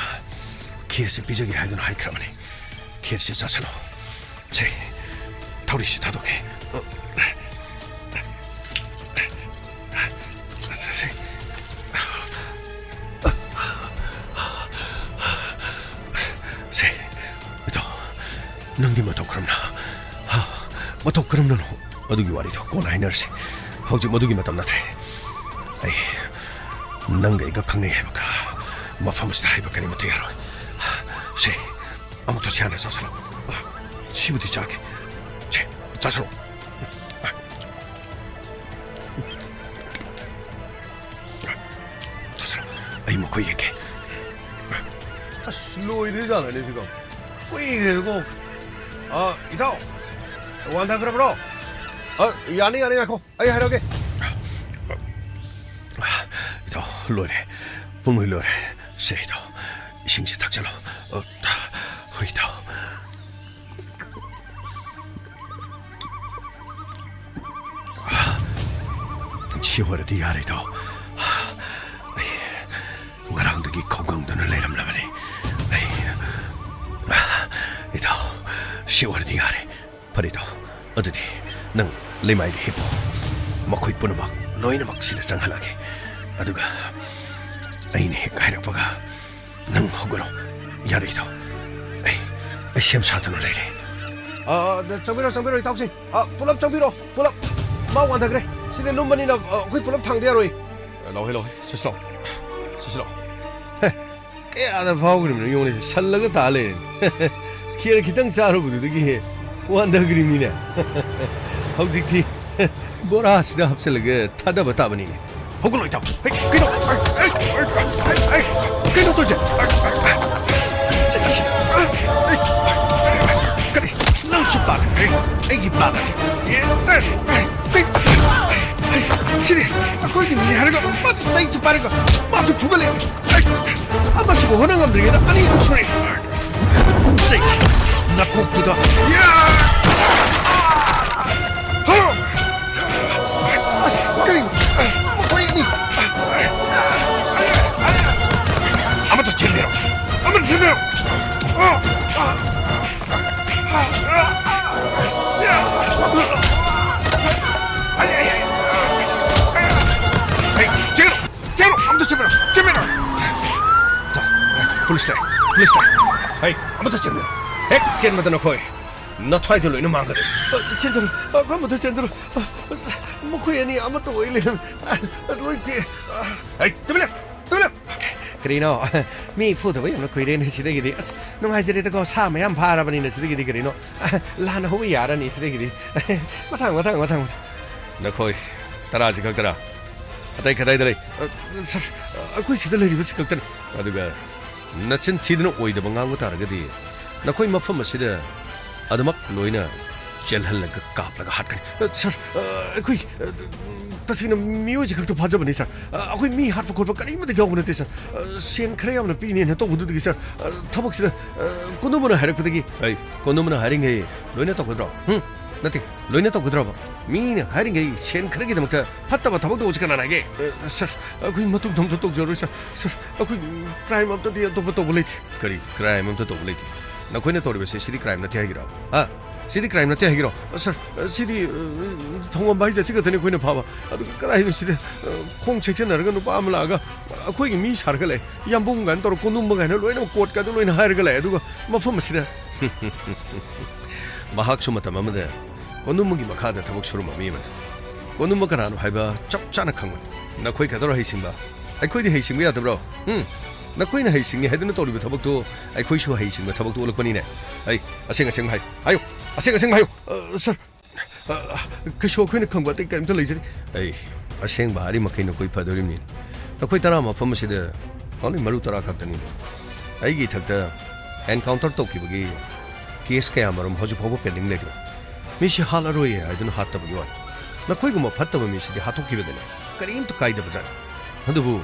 키르시 비저기 하던 하이크라마니 키르시 사살로 시 타우리시 타도게 낭디 마토 그럼나 마토 그럼나 어두기 와리도 꼬나이 너시 혹시 어두기 마토 나트레 아이 낭가 이거 강내 해볼까 마파무시다 해볼까니 못해 야로 시 아무도 시안에 서서로 치부디 자게 제 자서로 자서로 아이 뭐 거기 얘기 슬로우 이러잖아 내 지금 왜 이러고 이따 완다 그러므로 야니 나고 아이 하려게 이따 로레 붕의 로레 세이도 싱시 탁절로 허이다 치워라 디아리도 나랑도 이 건강도는 내람라마니 이따 시월의 디아리 버리도 어디디 능 리마이디 히포 먹고 이쁘는 막 너희는 막 시대상하게 아두가 아이니 가이락버가 능 허구로 야리도 에이 시험 사드는 레이리 내 정비로 이따 혹시 불랍 정비로 불랍 막 완다 그래 시대 놈만이나 거기 불랍 탕대야로이 나오해 스스로 깨야다 파고 그러면 용원에서 살라가 달래 키를 기땅 자르고도 되게 완다 그림이네 혹시 뭐라 하시다 합슬라가 타다바 따보니 허구로 있다 그래도 도대체 자식 그래 넌시 빠르네 애기 빠르네 치리 거기 미니 하는 거 맞지 사이즈 빠른 거 맞지 부글래 한 번씩 허능함 들겠다 아니 목소리 세이지 나 꼭두다 그림 보이니 아무도 질매로 제로 아무도 질매로 불리스타 아이 아무도 질매로 젠마다 놓고 너 타이틀로 이놈 안 그래 젠들 그럼부터 젠들 뭐 코에니 아무도 왜 이러는 로이티 아이 들려 그리노 미 푸드 왜 이런 코이레는 시대기디 농 하지리도 거 사매한 바라바니는 시대기디 그리노 라나 호위 야라니 시대기디 마탕 너코이 따라하지 각더라 아다이 가다이들이 그 시들레리 무슨 걱정 아두가 나친 티드는 오이드 방한거 다르거디 너코이 마품 마시다 아드막 로이나 젤할라가 까플라가 핫가니 그 다시는 뮤직 각도 봐줘보니 사 아그 미 핫포 골프 까리면도 경우는 되서 시엔 크레야는 비니는 또 무드득이 사 터벅시다 꼬노무는 하력부득이 아이 꼬노무는 하링게 로이나 또 그들어 응 나티 로이나 또 그들어 봐 미는 하링게 시엔 크레기 되먹다 팟다바 터벅도 오지가 나게 그 마뚱 동도 저러 그 크라임 업도 뒤에 또 볼레티 그리 크라임 엄도 또 볼레티 나 코이나 또르베 시리 크라임 나 티하기라 시디 크라임 나태 하기로 서 시디 통원 바이자 시가 되네 거기는 봐봐 아도 그다이 시디 콩 책전 나르가 누가 아무라가 거기 미 사르가래 양봉간 또로 고눈먹가는 로이는 꽃가도 로이는 하르가래 누가 뭐품 시다 마학수 마tam 아무데 고눈먹이 마카다 타복 수로 마미면 고눈먹가라는 하이바 짭짜나 강원 나 거기 가더라 해싱바 아이 거기 해싱이야 더브로 나 거기는 해싱이 해드는 또리부 타복도 아이 거기 쇼 해싱 타복도 올락번이네 아이 아생 하이 아유 아생 하요 서 그 쇼크는 큰거 때까지 또 레이지 에이 아생 말이 막히는 거기 파더림니 나 거기 따라 마품 시대 아니 마루 따라 갔더니 아이기 탁다 엔카운터 또기부기 케이스 kaya marum hoju phobo pending le 미시 할라로에 아이든 핫다부기 와 나 거기 뭐 봤다고 미시디 핫토키베 되네 그림 또 가이다 보자 근데부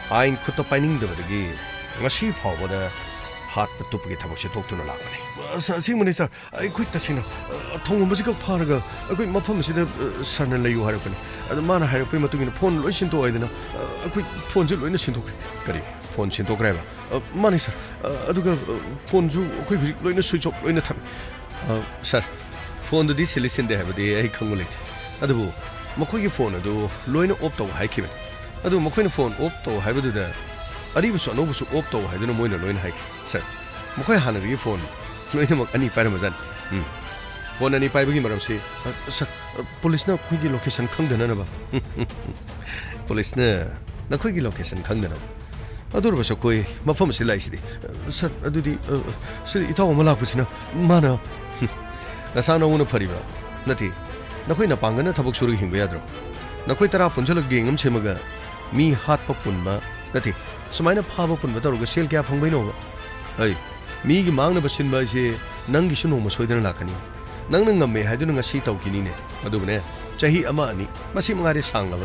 아인 쿠토 파이닝도 버기 마시 파보다 핫 뚜쁘게 타보시 독도는 나가네 사시문에서 아이 쿠이타시나 통은 뭐지가 파르가 그 마품시데 산을 레유 하려거니 마나 하려 그 마뚱이는 폰 로신도 와야 되나 그 폰질 로이는 신도 그래 폰 신도 그래 마니서 아두가 폰주 그 로이는 스위치 오프 로이는 탑 사 폰도 디실리신데 하버디 아이 컨글레트 아두부 뭐거기 폰도 로이는 옵도 하이키면 아두 뭐거기 폰 옵도 하버드다 아리부스 노부스 옵도 하이드는 모이는 로이는 하이키 사 뭐거기 하는 이 폰 로이는 뭐 아니 파르마잔 폰 아니 파이브기 말함시 사 폴리스나 거기 로케이션 강되나 봐 폴리스나 나 거기 로케이션 강되나 아도로 봐서 거기 마품 실라이시디 사 아두디 실 이타고 몰라고치나 마나 나사나 오는 파리바 나티 나코이나 방가나 타복 수르기 힘고야드로 나코이 따라 본절로 갱음 체마가 미 핫법 분마 나티 수마이나 파법 분마 따로가 셀 개 방바이노 아이 미기 망나 버신 바시 낭기 신호모 소이드는 라카니 낭능 감메 하드는 가시 타오기니네 아두브네 자히 아마 아니 마시 망아리 상라바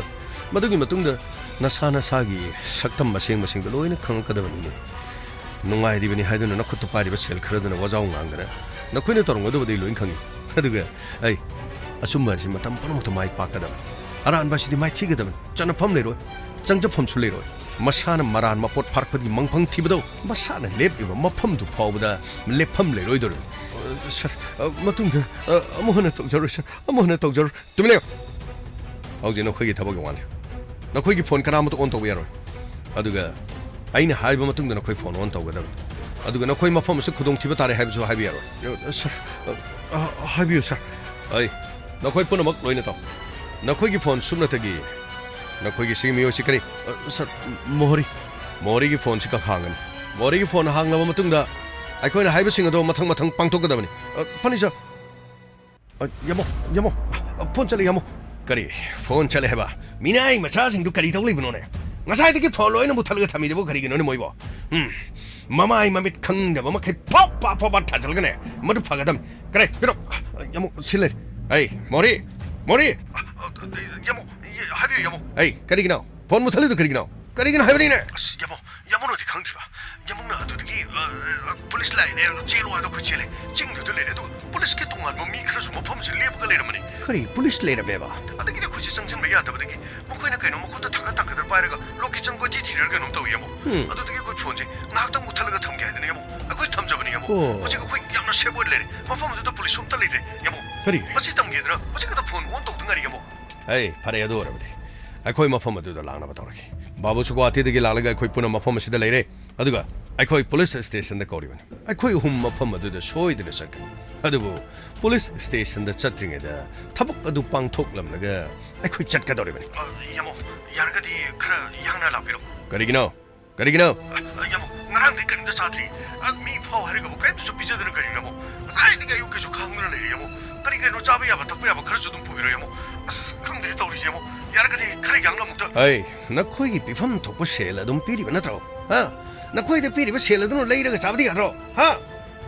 마두기 마뚱다 나사나 사기 saktam masing-masing loina khangkadabani nungaidibani haiduna nakhutu pariba sel khraduna wajaung angana nakoina torongdo bodi loin khangi aduga ai asumba ji matam panamoto mai pakada aran basidi mai thigadaban chana phamlero changja phamsulero masana maran mapot pharpadi mangphang thibado masana lepiba maphamdu phawda lepham leroidor sir matungda amohna tokjaro sir amohna tokjaro tumle aujino khogi thabagi wande 나코이기 폰 카나무도 온 타고 야로 아두가 아이네 하이바 마뚱도 나코이 폰 온 타고 다 아두가 나코이 마펌스 구동 티바 다래 하이브서 하이비 야로 서 하이비요 서 아이 나코이 폰 막 로이네 타 나코이기 폰 숨나타기 나코이기 시미요 시카리 서 모리기 폰 시카 강은 모리기 폰 항나바 마뚱다 아이코이나 하이브 싱어도 마탕 빵톡거다니 파니셔 야모 폰 잘리 야모 करी phone चले हेबा मिनाई मचा सिंह दु करी तौली बनोने ngасai deki follow ina muthal ga thami debo kari gino ne moibo mama ai mamit khang de mama khai pop pop pop thajal gane madu phagadam kare piro yamu sile ai mori yamu habi yamu ai kari gino phone muthal du kari gino habi ne yamu no di khang thiba yamu na du deki police line ne jelo ado khu chele jing du le do police ke tongal mo mi khra su mo phom ji lep ga le mani kari police le beba adagi ne khu ji sangchen me ya da deki mo khoina kaino mo khu ta thak ga pairaga location ko ji thirer ga nom to yamu ado deki ko phone ji ngak tang muthal ga tham ge de yamu ko tham jabani yamu oji ko yamna shebor le mo phom du police som ta le de yamu kari oji tam ge dra oji ka phone won to ngari yamu ai phare ya do ra bade ai mo phom du da langna ba tawraki babu su ko ati de ge lalaga koi puna mo phom si da le re aduga ai police station da kori ban ai hum mo phom du da shoi de sak adubu police station da chatring da thabuk adu pang thok lam laga ai chat ka dore ban yamu yar ga di khara yang na la piro kari gino yamu ngarang de kan da satri mi phau har ga kai su pija de kari yamu ai diga yu ke su khang na le yamu kari ga no chabe ya ba tak ya ba khara su dum pubiro yamu khang de tawri yamu yar ga di khara yang la mukta ai na khoi gi bifam thok bu shela dum piri ba na tro ha na khoi de piri ba shela dum leira ga chabdi ga tro ha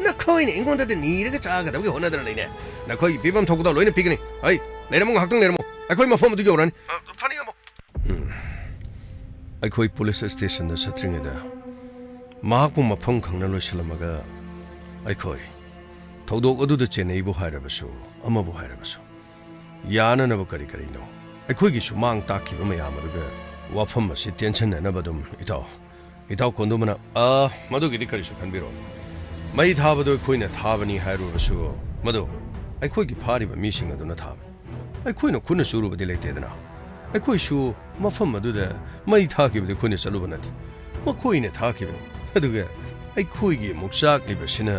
나 코이네 인공한테 니르가 작아다 우리 혼나더라 레네 나 거기 비밤 토고다 로이네 피그니 아이 내려몽 학당 내려몽 아 거기 뭐 폼도 겨우라니 파니가 뭐 아이 거기 폴리스 스테이션에 서트링에다 마학부 마펑 강난로 실마가 아이 거기 도독 어두드 제네이부 하이라버수 아마부 하이라버수 야나나버 거리노 아이 거기수 망 딱히고 마야마르가 와펌 마시 텐션 내나버듬 이타오 콘도마나 마도기디 거리수 간비로 마이 타바도 코이나 타바니 하이루버수 ꯃꯗꯨ ꯑꯩꯈꯣꯏꯒꯤ ꯐꯥꯔꯤꯕ ꯃꯤꯁꯤꯡ ꯑꯗꯨꯅ ꯊꯥꯕꯅꯤ ꯑꯩꯈꯣꯏꯅ ꯈꯨꯠꯅ ꯁꯨꯔꯨꯕꯗꯤ ꯂꯩꯇꯦꯗꯅ ꯑꯩꯈꯣꯏꯁꯨ ꯃꯐꯝ ꯑꯗꯨꯗ ꯃꯩ ꯊꯥꯈꯤꯕꯗꯤ ꯑꯩꯈꯣꯏꯅ ꯆꯠꯂꯨꯕ ꯅꯠꯇꯦ ꯃꯈꯣꯏꯅ ꯊꯥꯈꯤꯕꯅꯤ ꯑꯗꯨꯒ ꯑꯩꯈꯣꯏꯒꯤ ꯑꯃꯨꯛ ꯆꯥꯛꯂꯤꯕꯁꯤꯅ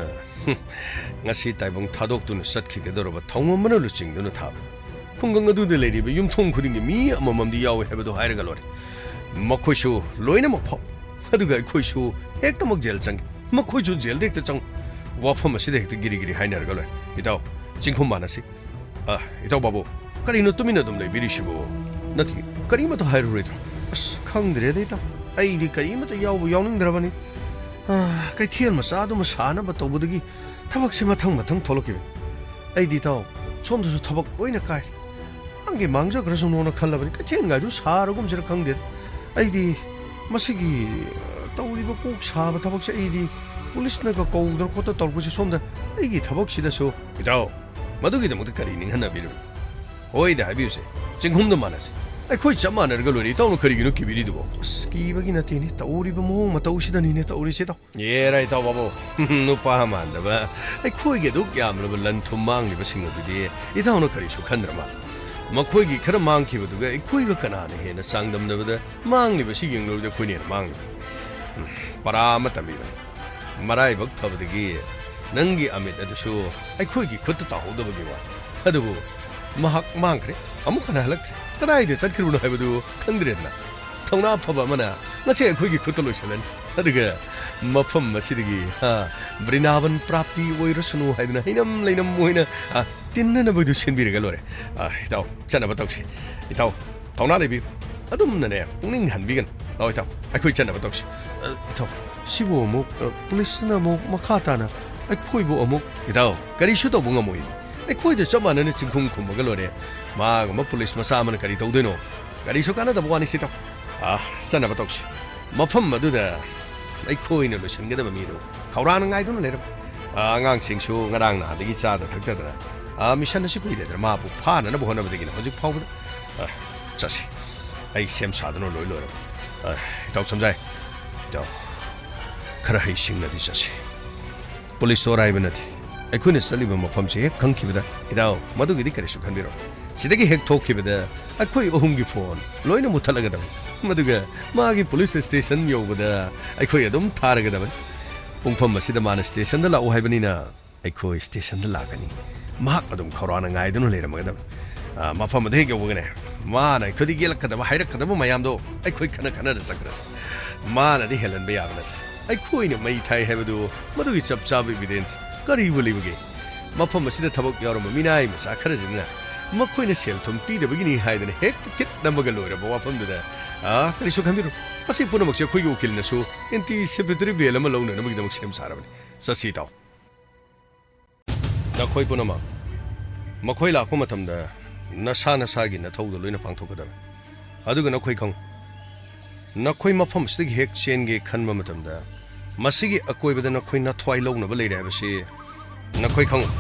ꯉꯁꯤ ꯇꯥꯏꯕꯪ ꯊꯥꯗꯣꯛꯇꯨꯅ ꯆꯠꯈꯤꯒꯗꯧꯔꯕ ꯊꯧꯉꯝꯕꯅ ꯂꯨꯆꯤꯡꯗꯨꯅ ꯊꯥꯕꯅꯤ ꯈꯨꯡꯒꯪ ꯑꯗꯨꯗ ꯂꯩꯔꯤꯕ ꯌꯨꯝꯊꯣꯡ ꯈꯨꯗꯤꯡꯒꯤ ꯃꯤ ꯑꯃꯃꯝꯗꯤ ꯌꯥꯎꯏ ꯍꯥꯏꯕꯗꯨ ꯍꯥꯏꯔꯒ ꯂꯣꯏꯔꯦ ꯃꯈꯣꯏꯁꯨ ꯂꯣꯏꯅꯃꯛ ꯐꯥꯎ ꯑꯗꯨꯒ ꯑꯩꯈꯣꯏꯁꯨ ꯍꯦꯛꯇꯃꯛ ꯖꯦꯜ ꯆꯪꯒꯦ ꯃꯈꯣꯏꯁꯨ ꯖꯦꯜꯗ ꯍꯦꯛꯇ ꯆꯪꯉꯨ ꯋꯥꯐꯝ ꯑꯁꯤꯗ ꯍꯦꯛꯇ ꯒꯤꯔꯤ ꯒꯤꯔꯤ ꯍꯥꯏꯅꯔꯒ ꯂꯣꯏꯔꯦ ꯏꯇꯥꯎ ꯆꯤꯡꯈꯨꯝ ꯃꯥꯟꯅꯁꯤ ꯏꯇꯥꯎ ꯕꯥꯕꯨ ꯀꯔꯤꯅꯣ ꯇꯨꯃꯤꯟꯅ ꯑꯗꯨꯝ ꯂꯩꯕꯤꯔꯤꯁꯤꯕꯨ ꯅꯠꯇꯦ ꯀꯔꯤꯃꯠꯇ ꯍꯥꯏꯔꯨꯔꯣꯏꯗ꯭ꯔꯣ ꯑꯁ ꯈꯪꯗ꯭ꯔꯦꯗ ꯏꯇꯥꯎ ꯑꯩꯗꯤ ꯀꯔꯤꯃꯠꯇ ꯌꯥꯎꯅꯤꯡꯗ꯭ꯔꯕꯅꯤ ꯀꯩꯊꯦꯜ ꯃꯆꯥꯗꯨꯃ ꯁꯥꯅꯕ ꯇꯧꯕꯗꯒꯤ ꯊꯕꯛꯁꯦ ꯃꯊꯪ ꯊꯣꯛꯂꯛꯈꯤꯕꯅꯤ ꯑꯩꯗꯤ ꯏꯇꯥꯎ ꯁꯣꯝꯗꯁꯨ ꯊꯕꯛ ꯂꯣꯏꯅ ꯀꯥꯏꯔꯦ ꯃꯥꯡꯖꯈ꯭ꯔꯁꯨꯅꯣꯅ ꯈꯜꯂꯕꯅꯤ ꯀꯩꯊꯦꯜꯒꯥꯏꯗꯨ ꯁꯥꯔꯒꯨꯝꯁꯤꯔ ꯈꯪꯗꯦ ꯑꯩꯗꯤ ꯃꯁꯤꯒꯤ ꯇꯧꯔꯤꯕ ꯀꯣꯛ ꯁꯥꯕ ꯊꯕꯛꯁꯦ ꯑꯩꯗꯤ ꯄꯨꯂꯤꯁꯅꯒ ꯀꯧꯗꯅ ꯈꯣꯠꯇ ꯇꯧꯔꯛꯄꯁꯦ ꯁꯣꯝꯗ ꯑꯩꯒꯤ ꯊꯕꯛꯁꯤꯗꯁꯨ ꯏꯇꯥꯎ ꯃꯗꯨꯒꯤꯗꯃꯛꯇ ꯀꯔꯤ ꯅꯤꯡꯍꯟꯅꯕꯤꯔꯨꯅꯤ ꯍꯣꯏꯗ ꯍꯥꯏꯕꯤꯌꯨꯁꯦ ꯆꯤꯡꯈꯨꯝꯗ ꯃꯥꯟꯅꯁꯤ ꯑꯩꯈꯣꯏ ꯆꯞ ꯃꯥꯟꯅꯔꯒ ꯂꯣꯏꯔꯦ ꯏꯇꯥꯎꯅ ꯀꯔꯤꯒꯤꯅꯣ ꯀꯤꯕꯤꯔꯤꯗꯨꯕꯣ ꯑꯁ ꯀꯤꯕꯒꯤ ꯅꯠꯇꯦꯅꯦ ꯇꯧꯔꯤꯕ ꯃꯑꯣꯡ ꯃꯇꯧꯁꯤꯗꯅꯤꯅꯦ ꯇꯧꯔꯤꯁꯦ ꯏꯇꯥꯎ ꯌꯦꯔꯥ ꯏꯇꯥꯎ ꯕꯥꯕꯨ ꯅꯨꯄꯥ ꯃꯥꯟꯗꯕ ꯑꯩꯈꯣꯏꯒꯤ ꯑꯗꯨꯛ ꯌꯥꯝꯂꯕ ꯂꯟ ꯊꯨꯝ ꯃꯥꯡꯂꯤꯕꯁꯤꯡ ꯑꯗꯨꯗꯤ ꯏꯇꯥꯎꯅ ꯀꯔꯤꯁꯨ ꯈꯟꯗ꯭ꯔ ꯃꯥꯜꯂꯦ ꯃꯈꯣꯏꯒꯤ ꯈꯔ ꯃꯥꯡꯈꯤꯕꯗꯨꯒ ꯑꯩꯈꯣꯏꯒ ꯀꯅꯥꯅ ꯍꯦꯟꯅ ꯆꯥꯡꯗꯝꯅꯕꯗ ꯃꯥꯡꯂꯤꯕꯁꯤ ꯌꯦꯡꯂꯨꯔꯗꯤ ꯑꯩꯈꯣꯏꯅ ꯍꯦꯟꯅ ꯃꯥꯡꯂꯤꯕ ꯄꯔꯥ ꯑꯃ ꯇꯝꯕꯤꯕꯅꯤ ꯃꯔꯥꯏꯕꯛ ꯐꯕꯗꯒꯤ ꯅꯪꯒꯤ ꯑꯃꯤꯠ ꯑꯗꯨꯁꯨ ꯑꯩꯈꯣꯏꯒꯤ ꯈꯨꯠꯇ ꯇꯥꯍꯧꯗꯕꯒꯤ ꯋꯥ ꯑꯗꯨꯕꯨ ꯃꯍꯥꯛ ꯃꯥꯡꯈ꯭ꯔꯦ ꯑꯃꯨꯛ ꯍꯟꯅ ꯍꯜꯂꯛꯇ꯭ꯔꯦ ꯀꯗꯥꯏꯗ ꯆꯠꯈ꯭ꯔꯤꯕꯅꯣ ꯍꯥꯏꯕꯗꯨ ꯈꯪꯗ꯭ꯔꯦꯗꯅ ꯊꯧꯅꯥ ꯐꯕ ꯑꯃꯅ ꯉꯁꯤ ꯑꯩꯈꯣꯏꯒꯤ ꯈꯨꯠꯇ ꯂꯣꯏꯁꯤꯜꯂꯅꯤ ꯑꯗꯨꯒ ꯃꯐꯝ ꯑꯁꯤꯗꯒꯤ ꯕ꯭ꯔꯤꯟꯗꯥꯕꯟ ꯄ꯭ꯔꯥꯞꯇꯤ ꯑꯣꯏꯔꯁꯅꯨ ꯍꯥꯏꯗꯨꯅ ꯍꯩꯅꯝ ꯂꯩꯅꯝ ꯑꯣꯏꯅ ꯇꯤꯟꯅꯅꯕꯗꯨ ꯁꯤꯟꯕꯤꯔꯒ ꯂꯣꯏꯔꯦ ꯏꯇꯥꯎ ꯆꯠꯅꯕ ꯇꯧꯁꯤ ꯏꯇꯥꯎ ꯊꯧꯅꯥ ꯂꯩꯕꯤꯌꯨ ꯑꯗꯨꯝꯅꯅꯦ ꯄꯨꯛꯅꯤꯡ ꯍꯟꯕꯤꯒꯅꯨ ꯂꯥꯛꯑꯣ ꯏꯇꯥꯎ ꯑꯩꯈꯣꯏ ꯆꯠꯅꯕ ꯇꯧꯁꯤ ꯏꯇꯥꯎ ꯁꯤꯕꯨ ꯑꯃꯨꯛ ꯄꯨꯂꯤꯁꯅ ꯑꯃꯨꯛ ꯃꯈꯥ ꯇꯥꯅ ꯑꯩꯈꯣꯏꯕꯨ ꯑꯃꯨꯛ ꯏꯇꯥꯎ ꯀꯔꯤꯁꯨ ꯇꯧꯕ ꯉꯝꯃꯣꯏ ꯑꯩꯈꯣꯏꯗ ꯆꯞ ꯃꯥꯟꯅꯅ ꯆꯤꯡꯈꯨꯝ ꯈꯨꯝꯃꯒ ꯂꯣꯏꯔꯦ ꯃꯥꯒꯨꯝꯕ ꯄꯨꯂꯤꯁ ꯃꯆꯥ ꯑꯃꯅ ꯀꯔꯤ ꯇꯧꯗꯣꯏꯅꯣ ꯀꯔꯤꯁꯨ ꯀꯥꯟꯅꯗꯕ ꯋꯥꯅꯤ ꯁꯤ ꯏꯇꯥꯎ ꯆꯠꯅꯕ ꯇꯧꯁꯤ ꯃꯐꯝ ꯑꯗꯨꯗ ꯑꯩꯈꯣꯏꯅ ꯂꯣꯏꯁꯤꯟꯒꯗꯕ ꯃꯤꯗꯨ ꯈꯧꯔꯥꯡꯅ ꯉꯥꯏꯗꯨꯅ ꯂꯩꯔꯝ ꯑꯉꯥꯡꯁꯤꯡꯁꯨ ꯉꯔꯥꯡ ꯅꯍꯥꯟꯗꯒꯤ ꯆꯥꯗ ꯊꯛꯇꯗꯅ ꯃꯤꯁꯟ ꯑꯁꯤ ꯀꯨꯏꯔꯦꯗꯅ ꯃꯥꯕꯨ ꯐꯥꯅꯅꯕ ꯍꯣꯠꯅꯕꯗꯒꯤꯅ ꯍꯧꯖꯤꯛ ꯐꯥꯎꯕꯗ ꯆꯠꯁꯤ ꯑꯩ ꯁꯦꯝ ꯁꯥꯗꯨꯅ ꯂꯣꯏꯔꯝ ꯏꯇꯥꯎ ꯁꯝꯖꯥꯏ ꯏꯇꯥꯎ ꯈꯔ ꯍꯩꯁꯤꯡꯅꯗꯤ ꯆꯠꯁꯤ ꯄꯨꯂꯤꯁ ꯑꯣꯔꯥꯏꯕ ꯅꯠꯇꯦ ꯑꯩꯈꯣꯏꯅ ꯆꯠꯂꯤꯕ ꯃꯐꯝꯁꯦ ꯍꯦꯛ ꯈꯪꯈꯤꯕꯗ ꯏꯇꯥꯎ ꯃꯗꯨꯒꯤꯗꯤ ꯀꯔꯤꯁꯨ ꯈꯟꯕꯤꯔꯣ ꯁꯤꯗꯒꯤ ꯍꯦꯛ ꯊꯣꯛꯈꯤꯕꯗ ꯑꯩꯈꯣꯏ ꯑꯍꯨꯝꯒꯤ ꯐꯣꯟ ꯂꯣꯏꯅ ꯃꯨꯠꯊꯠꯂꯒꯗꯕꯅꯤ ꯃꯗꯨꯒ ꯃꯥꯒꯤ ꯄꯨꯂꯤꯁ ꯁ꯭ꯇꯦꯁꯟ ꯌꯧꯕꯗ ꯑꯩꯈꯣꯏ ꯑꯗꯨꯝ ꯊꯥꯔꯒꯗꯕꯅꯤ ꯄꯨꯡꯐꯝ ꯑꯁꯤꯗ ꯃꯥꯅ ꯁ꯭ꯇꯦꯁꯟꯗ ꯂꯥꯛꯎ ꯍꯥꯏꯕꯅꯤꯅ ꯑꯩꯈꯣꯏ ꯁ꯭ꯇꯦꯁꯟꯗ ꯂꯥꯛꯀꯅꯤ ꯃꯍꯥꯛ ꯑꯗꯨꯝ ꯈꯧꯔꯥꯡꯅ ꯉꯥꯏꯗꯨꯅ ꯂꯩꯔꯝꯃꯒꯗꯕꯅꯤ ꯃꯐꯝ ꯑꯗꯨ ꯍꯦꯛ ꯌꯧꯕꯒꯅꯦ ꯃꯥꯅ ꯑꯩꯈꯣꯏꯗ ꯌꯦꯜꯂꯛꯀꯗꯕ ꯍꯥꯏꯔꯛꯀꯗꯕ ꯃꯌꯥꯝꯗꯣ ꯑꯩꯈꯣꯏ ꯈꯟꯅ ꯆꯠꯈ꯭ꯔꯁꯤ ꯃꯥꯅꯗꯤ ꯍꯦꯜꯍꯟꯕ ꯌꯥꯕ ꯅꯠꯇꯦ ꯑꯩꯈꯣꯏꯅ ꯃꯩ ꯊꯥꯏ ꯍꯥꯏꯕꯗꯨ ꯃꯗꯨꯒꯤ ꯆꯞ ꯆꯥꯕ ꯏꯕꯤꯗꯦꯟꯁ ꯀꯔꯤꯕꯨ ꯂꯩꯕꯒꯦ ꯃꯐꯝ ꯑꯁꯤꯗ ꯊꯕꯛ ꯌꯥꯎꯔꯝꯕ ꯃꯤꯅꯥꯏ ꯃꯆꯥ ꯈꯔꯁꯤꯅ ꯃꯈꯣꯏꯅ ꯁꯦꯜ ꯊꯨꯝ ꯄꯤꯗꯕꯒꯤꯅꯤ ꯍꯥꯏꯗꯅ ꯍꯦꯛꯇ ꯀꯤꯠ ꯅꯝꯃꯒ ꯂꯣꯏꯔꯕ ꯋꯥꯐꯝꯗꯨꯗ ꯀꯔꯤꯁꯨ ꯈꯟꯕꯤꯔꯨ ꯃꯁꯤ ꯄꯨꯝꯅꯃꯛꯁꯦ ꯑꯩꯈꯣꯏꯒꯤ ꯎꯀꯤꯜꯅꯁꯨ ꯑꯦꯟꯇꯤ ꯁꯦꯄ꯭ꯔꯦꯇꯔꯤ ꯕꯦꯜ ꯑꯃ ꯂꯧꯅꯅꯕꯒꯤꯗꯃꯛ ꯁꯦꯝ ꯁꯥꯔꯕꯅꯤ ꯆꯠꯁꯤ ꯏꯇꯥꯎ ꯅꯈꯣꯏ ꯄꯨꯝꯅꯃꯛ ꯃꯈꯣꯏ ꯂꯥꯛꯄ ꯃꯇꯝꯗ ꯅꯁꯥꯒꯤ ꯅꯊꯧꯗꯣ ꯂꯣꯏꯅ ꯄꯥꯡꯊꯣꯛꯀꯗꯕꯅꯤ ꯑꯗꯨꯒ ꯅꯈꯣꯏ ꯈꯪꯉꯨ ꯅꯈꯣꯏ ꯃꯐꯝ ꯑꯁꯤꯗꯒꯤ ꯍꯦꯛ ꯆꯦꯟꯒꯦ ꯈꯟꯕ ꯃꯇꯝꯗ ꯃꯁꯤꯒꯤ ꯑꯀꯣꯏꯕꯗ ꯅꯈꯣꯏ ꯅꯊ꯭ꯋꯥꯏ ꯂꯧꯅꯕ ꯂꯩꯔꯦ ꯍꯥꯏꯕꯁꯤ ꯅꯈꯣꯏ ꯈꯪꯉꯨ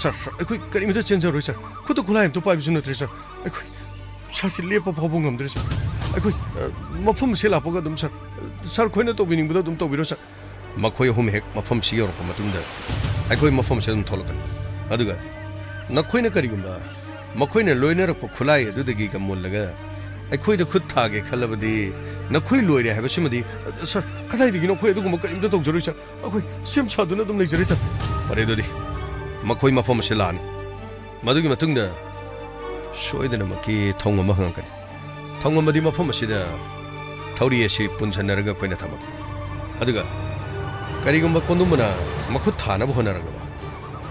ꯁꯥꯔ ꯑꯩꯈꯣꯏ ꯀꯔꯤꯃꯇ ꯆꯦꯟꯖꯔꯣꯏ ꯁꯥꯔ ꯈꯨꯠꯇ ꯈꯨꯠꯂꯥꯏ ꯑꯝꯇ ꯄꯥꯏꯕꯁꯨ ꯅꯠꯇ꯭ꯔꯦ ꯁꯥꯔ ꯑꯩꯈꯣꯏ ꯁꯥꯁꯤ ꯂꯦꯞꯄ ꯐꯥꯎꯕ ꯉꯝꯗ꯭ꯔꯦ ꯁꯥꯔ ꯑꯩꯈꯣꯏ ꯃꯐꯝ ꯑꯁꯤ ꯂꯥꯛꯄꯒ ꯑꯗꯨꯝ ꯁꯥꯔ ꯈꯣꯏꯅ ꯇꯧꯕꯤꯅꯤꯡꯕꯗꯣ ꯑꯗꯨꯝ ꯇꯧꯕꯤꯔꯣ ꯁꯥꯔ ꯃꯈꯣꯏ ꯑꯍꯨꯝ ꯍꯦꯛ ꯃꯐꯝꯁꯤ ꯌꯧꯔꯛꯄ ꯃꯇꯨꯡꯗ ꯑꯩꯈꯣꯏ ꯃꯐꯝ ꯑꯁꯤ ꯑꯗꯨꯝ ꯊꯣꯛꯂꯛꯀꯅꯤ ꯑꯗꯨꯒ ꯅꯈꯣꯏꯅ ꯀꯔꯤꯒꯨꯝꯕ ꯃꯈꯣꯏꯅ ꯂꯣꯏꯅꯔꯛꯄ ꯈꯨꯠꯂꯥꯏ ꯑꯗꯨꯗꯒꯤꯒ ꯃꯨꯜꯂꯒ ꯑꯩꯈꯣꯏꯗ ꯈꯨꯠ ꯊꯥꯒꯦ ꯈꯜꯂꯕꯗꯤ ꯅꯈꯣꯏ ꯂꯣꯏꯔꯦ ꯍꯥꯏꯕꯁꯤꯃꯗꯤ ꯁꯥꯔ ꯀꯗꯥꯏꯗꯒꯤꯅꯣ ꯑꯩꯈꯣꯏ ꯑꯗꯨꯒꯨꯝꯕ ꯀꯔꯤꯝꯇ ꯇꯧꯖꯔꯣꯏ ꯁꯥꯔ ꯑꯩꯈꯣꯏ ꯁꯦꯝ ꯁꯥꯗꯨꯅ ꯑꯗꯨꯝ ꯂꯩꯖꯔꯦ ꯁꯥꯔ ꯐꯔꯦ ꯑꯗꯨꯗꯤ ꯃꯈꯣꯏ ꯃꯐꯝ ꯑꯁꯤ ꯂꯥꯛꯑꯅꯤ ꯃꯗꯨꯒꯤ ꯃꯇꯨꯡꯗ ꯁꯣꯏꯗꯅꯃꯛꯀꯤ ꯊꯧꯉꯝ ꯑꯃ ꯍꯪꯉꯛꯀꯅꯤ ꯊꯧꯉꯝꯕꯗꯤ ꯃꯐꯝ ꯑꯁꯤꯗ ꯊꯧꯔꯤ ꯑꯁꯤ ꯄꯨꯟꯁꯟꯅꯔꯒ ꯑꯩꯈꯣꯏꯅ ꯊꯝꯃꯒꯦ ꯑꯗꯨꯒ ꯀꯔꯤꯒꯨꯝꯕ ꯀꯣꯟꯗꯨꯝꯕꯅ ꯃꯈꯨꯠ ꯊꯥꯅꯕ ꯍꯣꯠꯅꯔꯛꯂꯕ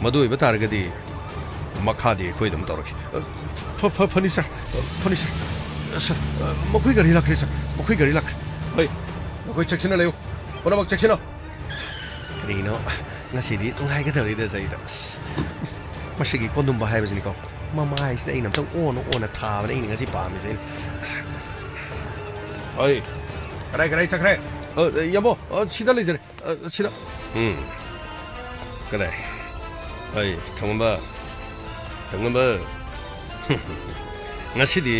ꯃꯗꯨ ꯑꯣꯏꯕ ꯇꯥꯔꯒꯗꯤ ꯃꯈꯥꯗꯤ ꯑꯩꯈꯣꯏ ꯑꯗꯨꯝ ꯇꯧꯔꯛꯈꯤ ꯐꯅꯤ ꯁꯥꯔ ꯐꯅꯤ ꯁꯥꯔ ꯃꯈꯣꯏ ꯒꯥꯔꯤ ꯂꯥꯛꯈ꯭ꯔꯦ ꯁꯥꯔ ꯃꯈꯣꯏ ꯒꯥꯔꯤ ꯂꯥꯛꯈ꯭ꯔꯦ ꯍꯣꯏ ꯅꯈꯣꯏ ꯆꯦꯛꯁꯤꯟꯅ ꯂꯩꯌꯨ ꯄꯨꯝꯅꯃꯛ ꯆꯦꯛꯁꯤꯟꯅ ꯀꯔꯤꯅꯣ ꯉꯁꯤꯗꯤ ꯅꯨꯡꯉꯥꯏꯒꯗꯧꯔꯤꯗ ꯖꯩꯗ ꯃꯁꯤꯒꯤ ꯀꯣꯟꯗꯨꯝꯕ ꯍꯥꯏꯕꯁꯤꯅꯤꯀꯣ ꯃꯃꯥꯏꯁꯤꯗ ꯑꯩꯅ ꯑꯝꯇꯪ ꯑꯣꯟꯅ ꯊꯥꯕꯅ ꯑꯩꯅ ꯉꯁꯤ ꯄꯥꯝꯃꯤꯁꯦ ꯑꯩꯅ ꯍꯣꯏ ꯀꯗꯥꯏ ꯆꯠꯈ꯭ꯔꯦ ꯌꯥꯝꯕꯣ ꯁꯤꯗ ꯂꯩꯖꯔꯦ ꯁꯤꯗ ꯀꯗꯥꯏ ꯍꯣꯏ ꯊꯧꯉꯝꯕ ꯉꯁꯤꯗꯤ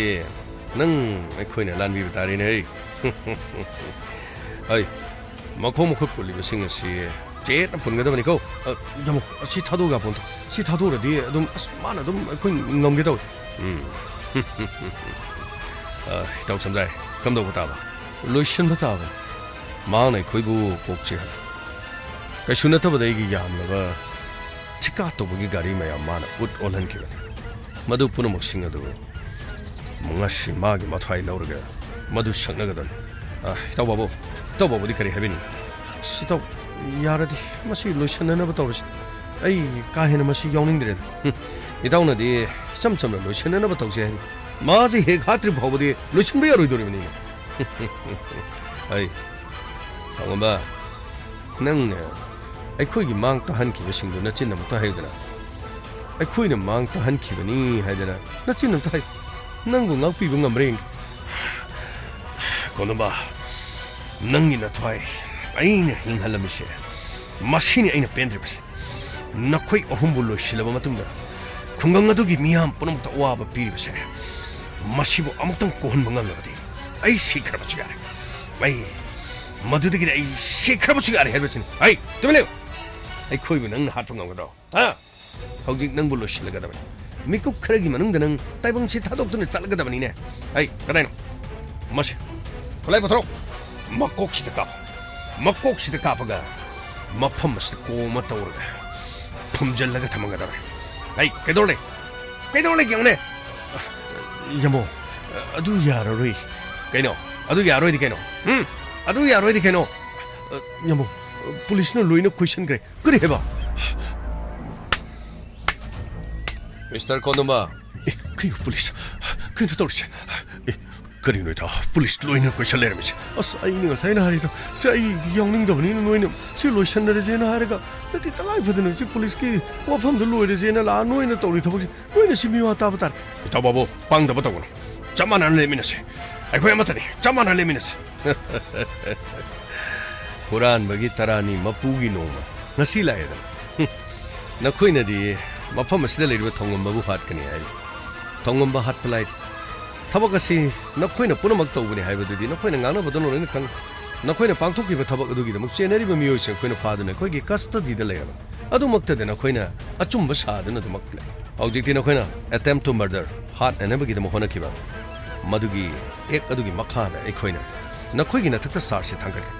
ꯅꯪ ꯑꯩꯈꯣꯏꯅ ꯂꯥꯟꯕꯤꯕ ꯇꯥꯔꯦꯅꯦ ꯍꯣꯏ ꯃꯈꯣꯡ ꯃꯈꯨꯠ ꯄꯨꯜꯂꯤꯕꯁꯤꯡ ꯑꯁꯤ ꯆꯦꯠꯅ ꯄꯨꯟꯒꯗꯕꯅꯤꯀꯣ ꯌꯥꯝꯃꯣ ꯁꯤ ꯊꯥꯗꯣꯛꯑꯒ ꯄꯣꯟꯊꯣ ꯁꯤ ꯊꯥꯗꯣꯛꯑꯗꯤ ꯑꯗꯨꯝ ꯑꯁ ꯃꯥꯅ ꯑꯗꯨꯝ ꯑꯩꯈꯣꯏ ꯉꯝꯒꯦ ꯇꯧꯋꯤ ꯏꯇꯥꯎ ꯁꯝꯖꯥꯏ ꯀꯝꯗꯧꯕ ꯇꯥꯕ ꯂꯣꯏꯁꯤꯟꯕ ꯇꯥꯕ ꯃꯥꯅ ꯑꯩꯈꯣꯏꯕꯨ ꯀꯣꯛ ꯆꯤꯛꯍꯜꯂꯦ ꯀꯩꯁꯨ ꯅꯠꯇꯕꯗ ꯑꯩꯒꯤ ꯌꯥꯝꯂꯕ ꯊꯤꯀꯥ ꯇꯧꯕꯒꯤ ꯒꯥꯔꯤ ꯃꯌꯥꯝ ꯃꯥꯅ ꯎꯠ ꯑꯣꯜꯍꯟꯈꯤꯕꯅꯤ ꯃꯗꯨ ꯄꯨꯝꯅꯃꯛꯁꯤꯡ ꯑꯗꯨ ꯉꯁꯤ ꯃꯥꯒꯤ ꯃꯊ꯭ꯋꯥꯏ ꯂꯧꯔꯒ ꯃꯗꯨ ꯁꯛꯅꯒꯗꯕꯅꯤ ꯏꯇꯥꯎ ꯕꯥꯕꯨꯗꯤ ꯀꯔꯤ ꯍꯥꯏꯕꯤꯅꯤꯡꯉꯤ ꯏꯇꯥꯎ ꯌꯥꯔꯗꯤ ꯃꯁꯤ ꯂꯣꯏꯁꯤꯟꯅꯅꯕ ꯇꯧꯔꯁꯤ ꯑꯩ ꯀꯥ ꯍꯦꯟꯅ ꯃꯁꯤ ꯌꯥꯎꯅꯤꯡꯗ꯭ꯔꯦꯗ ꯏꯇꯥꯎꯅꯗꯤ ꯏꯆꯝ ꯆꯝꯅ ꯂꯣꯏꯁꯤꯟꯅꯅꯕ ꯇꯧꯁꯦ ꯍꯥꯏꯅꯤ ꯃꯥꯁꯤ ꯍꯦꯛ ꯍꯥꯠꯇ꯭ꯔꯤ ꯐꯥꯎꯕꯗꯤ ꯂꯣꯏꯁꯤꯟꯕ ꯌꯥꯔꯣꯏꯗꯣꯔꯤꯕꯅꯤ ꯑꯩ ꯊꯥꯡꯉꯝꯕ ꯅꯪꯅ ꯑꯩꯈꯣꯏꯒꯤ ꯃꯥꯡ ꯇꯥꯍꯟꯈꯤꯕꯁꯤꯡꯗꯨ ꯅꯆꯤꯟ ꯑꯃꯨꯛꯇ ꯍꯥꯏꯌꯨꯗꯅ ꯑꯩꯈꯣꯏꯅ ꯃꯥꯡ ꯇꯥꯍꯟꯈꯤꯕꯅꯤ ꯍꯥꯏꯗꯅ ꯅꯆꯤꯟ ꯑꯃꯨꯛꯇ ꯍꯥꯏ ꯅꯪꯕꯨ ꯉꯥꯛꯄꯤꯕ ꯉꯝꯕ꯭ꯔꯥ ꯌꯦꯡꯒꯦ ꯀꯣꯟꯅꯕ ꯅꯪꯒꯤ ꯅꯊ꯭ꯋꯥꯏ ꯑꯩꯅ ꯍꯤꯡꯍꯜꯂꯝꯃꯤꯁꯦ ꯃꯁꯤꯅꯤ ꯑꯩꯅ ꯄꯦꯟꯗ꯭ꯔꯤꯕꯁꯦ ꯅꯈꯣꯏ ꯑꯍꯨꯝꯕꯨ ꯂꯣꯏꯁꯤꯜꯂꯕ ꯃꯇꯨꯡꯗ ꯈꯨꯡꯒꯪ ꯑꯗꯨꯒꯤ ꯃꯤꯌꯥꯝ ꯄꯨꯝꯅꯃꯛꯇ ꯑꯋꯥꯕ ꯄꯤꯔꯤꯕꯁꯦ ꯃꯁꯤꯕꯨ ꯑꯃꯨꯛꯇꯪ ꯀꯣꯛꯍꯟꯕ ꯉꯝꯂꯕꯗꯤ ꯑꯩ ꯁꯤꯈ꯭ꯔꯕꯁꯨ ꯌꯥꯔꯦ ꯑꯩ ꯃꯗꯨꯗꯒꯤꯗꯤ ꯑꯩ ꯁꯤꯈ꯭ꯔꯕꯁꯨ ꯌꯥꯔꯦ ꯍꯥꯏꯕꯁꯤꯅꯤ ꯑꯩ ꯇꯨꯃꯤꯟ ꯂꯩꯌꯨ ꯑꯩꯈꯣꯏꯕꯨ ꯅꯪꯅ ꯍꯥꯠꯄ ꯉꯝꯒꯗ꯭ꯔꯣ ꯍꯧꯖꯤꯛ ꯅꯪꯕꯨ ꯂꯣꯏꯁꯤꯜꯂꯒꯗꯕꯅꯤ ꯃꯤꯀꯨꯞ ꯈꯔꯒꯤ ꯃꯅꯨꯡꯗ ꯅꯪ ꯇꯥꯏꯕꯪꯁꯤ ꯊꯥꯗꯣꯛꯇꯨꯅ ꯆꯠꯂꯒꯗꯕꯅꯤꯅꯦ ꯑꯩ ꯀꯗꯥꯏꯅꯣ ꯃꯁꯤ ꯈꯨꯠꯂꯥꯏ ꯄꯨꯊꯣꯔꯛꯎ ꯃꯀꯣꯛꯁꯤꯗ ꯀꯥꯞꯄꯒ ꯃꯐꯝ ꯑꯁꯤꯗ ꯀꯣꯝꯃ ꯇꯧꯔꯒ ꯐꯨꯝꯖꯤꯜꯂꯒ ꯊꯝꯃꯒꯗꯕꯅꯤ ꯑꯩ ꯀꯩꯗꯧꯔꯦ ꯌꯦꯡꯉꯨꯅꯦ ꯌꯥꯝꯃꯣ ꯑꯗꯨ ꯌꯥꯔꯔꯣꯏ ꯀꯩꯅꯣ ꯑꯗꯨ ꯌꯥꯔꯣꯏꯗꯤ ꯀꯩꯅꯣ ꯑꯗꯨ ꯌꯥꯔꯣꯏꯗꯤ ꯀꯩꯅꯣ ꯌꯥꯝꯃꯣ ꯄꯨꯂꯤꯁꯅ ꯂꯣꯏꯅ ꯀꯣꯏꯁꯟꯈ꯭ꯔꯦ ꯀꯔꯤ ꯍꯥꯏꯕ ꯃꯤꯁꯇꯔ ꯀꯣꯟꯗꯣꯝꯕ ꯀꯩꯅꯣ ꯄꯨꯂꯤꯁ ꯀꯩꯅꯣ ꯇꯧꯔꯤꯁꯦ ꯀꯔꯤꯅꯣ ꯏꯇꯥꯎ ꯄꯨꯂꯤꯁ ꯂꯣꯏꯅ ꯀꯣꯏꯁꯟ ꯂꯩꯔꯝꯃꯤꯁꯦ ꯑꯁ ꯑꯩꯅ ꯉꯁꯥꯏꯅ ꯍꯥꯏꯔꯤꯗꯣ ꯁꯤ ꯑꯩ ꯌꯥꯎꯅꯤꯡꯗꯕꯅꯤꯅ ꯅꯣꯏꯅ ꯁꯤ ꯂꯣꯏꯁꯟꯅꯔꯁꯦꯅ ꯍꯥꯏꯔꯒ ꯅꯠꯇꯦ ꯇꯉꯥꯏ ꯐꯗꯅ ꯁꯤ ꯄꯨꯂꯤꯁꯀꯤ ꯋꯥꯐꯝꯗ ꯂꯣꯏꯔꯁꯦꯅ ꯂꯥꯛꯑ ꯅꯣꯏꯅ ꯇꯧꯔꯤ ꯊꯕꯛꯁꯦ ꯅꯣꯏꯅ ꯁꯤ ꯃꯤꯋꯥ ꯇꯥꯕ ꯇꯥꯔꯦ ꯏꯇꯥꯎ ꯕꯥꯕꯨ ꯄꯥꯡꯗꯕ ꯇꯧꯒꯅꯨ ꯆꯞ ꯃꯥꯟꯅꯅ ꯂꯩꯃꯤꯟꯅꯁꯦ ꯑꯩꯈꯣꯏ ꯑꯃꯠꯇꯅꯤ ꯆꯞ ꯃꯥꯟꯅꯅ ꯂꯩꯃꯤꯟꯅꯁꯦ ꯍꯨꯔꯥꯟꯕꯒꯤ ꯇꯔꯥꯅꯤ ꯃꯄꯨꯒꯤ ꯅꯣꯡꯃ ꯉꯁꯤ ꯂꯥꯛꯑꯦꯗꯅ ꯅꯈꯣꯏꯅꯗꯤ ꯃꯐꯝ ꯑꯁꯤꯗ ꯂꯩꯔꯤꯕ ꯊꯧꯉꯝꯕꯕꯨ ꯍꯥꯠꯀꯅꯤ ꯍꯥꯏꯔꯤ ꯊꯧꯉꯝꯕ ꯍꯥꯠꯄ ꯂꯥꯏꯔꯤ ꯊꯕꯛ ꯑꯁꯤ ꯅꯈꯣꯏꯅ ꯄꯨꯝꯅꯃꯛ ꯇꯧꯕꯅꯤ ꯍꯥꯏꯕꯗꯨꯗꯤ ꯅꯈꯣꯏꯅ ꯉꯥꯡꯅꯕꯗꯨꯅ ꯂꯣꯏꯅ ꯈꯪꯉꯤ ꯅꯈꯣꯏꯅ ꯄꯥꯡꯊꯣꯛꯈꯤꯕ ꯊꯕꯛ ꯑꯗꯨꯒꯤꯗꯃꯛ ꯆꯦꯟꯅꯔꯤꯕ ꯃꯤꯑꯣꯏꯁꯤꯡ ꯑꯩꯈꯣꯏꯅ ꯐꯥꯗꯨꯅ ꯑꯩꯈꯣꯏꯒꯤ ꯀꯁꯇꯗꯤꯗ ꯂꯩꯔꯕ ꯑꯗꯨꯃꯛꯇꯗ ꯅꯈꯣꯏꯅ ꯑꯆꯨꯝꯕ ꯁꯥꯗꯨꯅ ꯑꯗꯨꯃꯛ ꯂꯩ ꯍꯧꯖꯤꯛꯇꯤ ꯅꯈꯣꯏꯅ ꯑꯦꯇꯦꯝ ꯇꯨ ꯃꯔꯗꯔ ꯍꯥꯠꯅꯅꯕꯒꯤꯗꯃꯛ ꯍꯣꯠꯅꯈꯤꯕ ꯃꯗꯨꯒꯤ ꯑꯦꯛ ꯑꯗꯨꯒꯤ ꯃꯈꯥꯗ ꯑꯩꯈꯣꯏꯅ ꯅꯈꯣꯏꯒꯤ ꯅꯊꯛꯇ ꯆꯥꯔꯖꯁꯤ ꯊꯥꯡꯒꯠꯂꯤ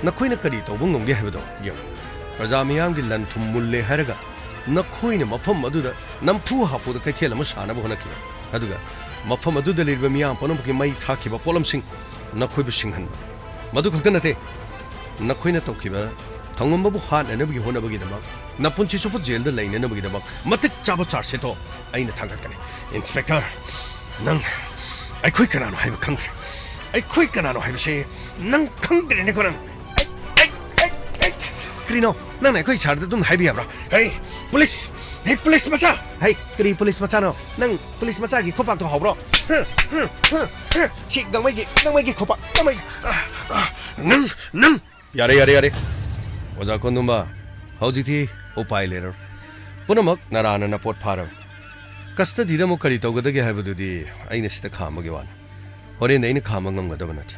ꯅꯈꯣꯏꯅ ꯀꯔꯤ ꯇꯧꯕ ꯉꯝꯒꯦ ꯍꯥꯏꯕꯗꯣ ꯌꯦꯡꯉꯨ ꯄ꯭ꯔꯖꯥ ꯃꯤꯌꯥꯝꯒꯤ ꯂꯟ ꯊꯨꯝ ꯃꯨꯜꯂꯦ ꯍꯥꯏꯔꯒ ꯅꯈꯣꯏꯅ ꯃꯐꯝ ꯑꯗꯨꯗ ꯅꯝꯐꯨ ꯍꯥꯐꯨꯗ ꯀꯩꯊꯦꯜ ꯑꯃ ꯁꯥꯅꯕ ꯍꯣꯠꯅꯈꯤꯕ ꯑꯗꯨꯒ ꯃꯐꯝ ꯑꯗꯨꯗ ꯂꯩꯔꯤꯕ ꯃꯤꯌꯥꯝ ꯄꯨꯝꯅꯃꯛꯀꯤ ꯃꯩ ꯊꯥꯈꯤꯕ ꯄꯣꯠꯂꯝꯁꯤꯡ ꯅꯈꯣꯏꯕꯨ ꯁꯤꯡꯍꯟꯕ ꯃꯗꯨ ꯈꯛꯇ ꯅꯠꯇꯦ ꯅꯈꯣꯏꯅ ꯇꯧꯈꯤꯕ ꯊꯧꯉꯝꯕꯕꯨ ꯍꯥꯠꯅꯅꯕꯒꯤ ꯍꯣꯠꯅꯕꯒꯤꯗꯃꯛ ꯅꯄꯨꯟꯁꯤ ꯆꯨꯞꯄ ꯖꯦꯜꯗ ꯂꯩꯅꯅꯕꯒꯤꯗꯃꯛ ꯃꯇꯤꯛ ꯆꯥꯕ ꯆꯥꯔꯖꯁꯤꯠꯇꯣ ꯑꯩꯅ ꯊꯥꯡꯒꯠꯀꯅꯤ ꯏꯟꯁꯄꯦꯛꯇꯔ ꯅꯪ ꯑꯩꯈꯣꯏ ꯀꯅꯥꯅꯣ ꯍꯥꯏꯕ ꯈꯪꯗ꯭ꯔꯦ ꯑꯩꯈꯣꯏ ꯀꯅꯥꯅೋ ꯍꯥꯏꯕꯁꯦ ꯅꯪ ꯈꯪꯗ꯭ꯔꯦꯅꯦꯀꯣ ꯅꯪ ꯀꯔꯤꯅꯣ ꯅꯪꯅ ꯑꯩꯈꯣꯏ ꯁꯥꯔꯗ ꯑꯗꯨꯝ ꯍꯥꯏꯕ ꯌꯥꯕ꯭ꯔꯥ ꯄꯨꯂꯤꯁ ꯃꯆꯥ ꯀꯔꯤ ꯄꯨꯂꯤꯁ ꯃꯆꯥꯅꯣ ꯅꯪ ꯄꯨꯂꯤꯁ ꯃꯆꯥꯒꯤ ꯈꯨꯄꯥꯛꯇꯣ ꯍꯥꯎꯕ꯭ꯔꯣ ꯁꯤ ꯒꯥꯡꯃꯩꯒꯤ ꯈꯨꯄꯥꯛ ꯅꯪ ꯌꯥꯔꯦ ꯑꯣꯖꯥ ꯀꯣꯟꯗꯣꯝꯕ ꯍꯧꯖꯤꯛꯇꯤ ꯎꯄꯥꯏ ꯂꯩꯔꯔꯣꯏ ꯄꯨꯝꯅꯃꯛ ꯅꯔꯥꯅ ꯅꯄꯣꯠ ꯐꯥꯔꯕ ꯀꯁꯇꯗꯤꯗ ꯑꯃꯨꯛ ꯀꯔꯤ ꯇꯧꯒꯗꯒꯦ ꯍꯥꯏꯕꯗꯨꯗꯤ ꯑꯩꯅ ꯁꯤꯗ ꯈꯥꯝꯕꯒꯤ ꯋꯥꯅꯤ ꯍꯣꯔꯦꯟꯗ ꯑꯩꯅ ꯈꯥꯝꯕ ꯉꯝꯒꯗꯕ ꯅꯠꯇꯦ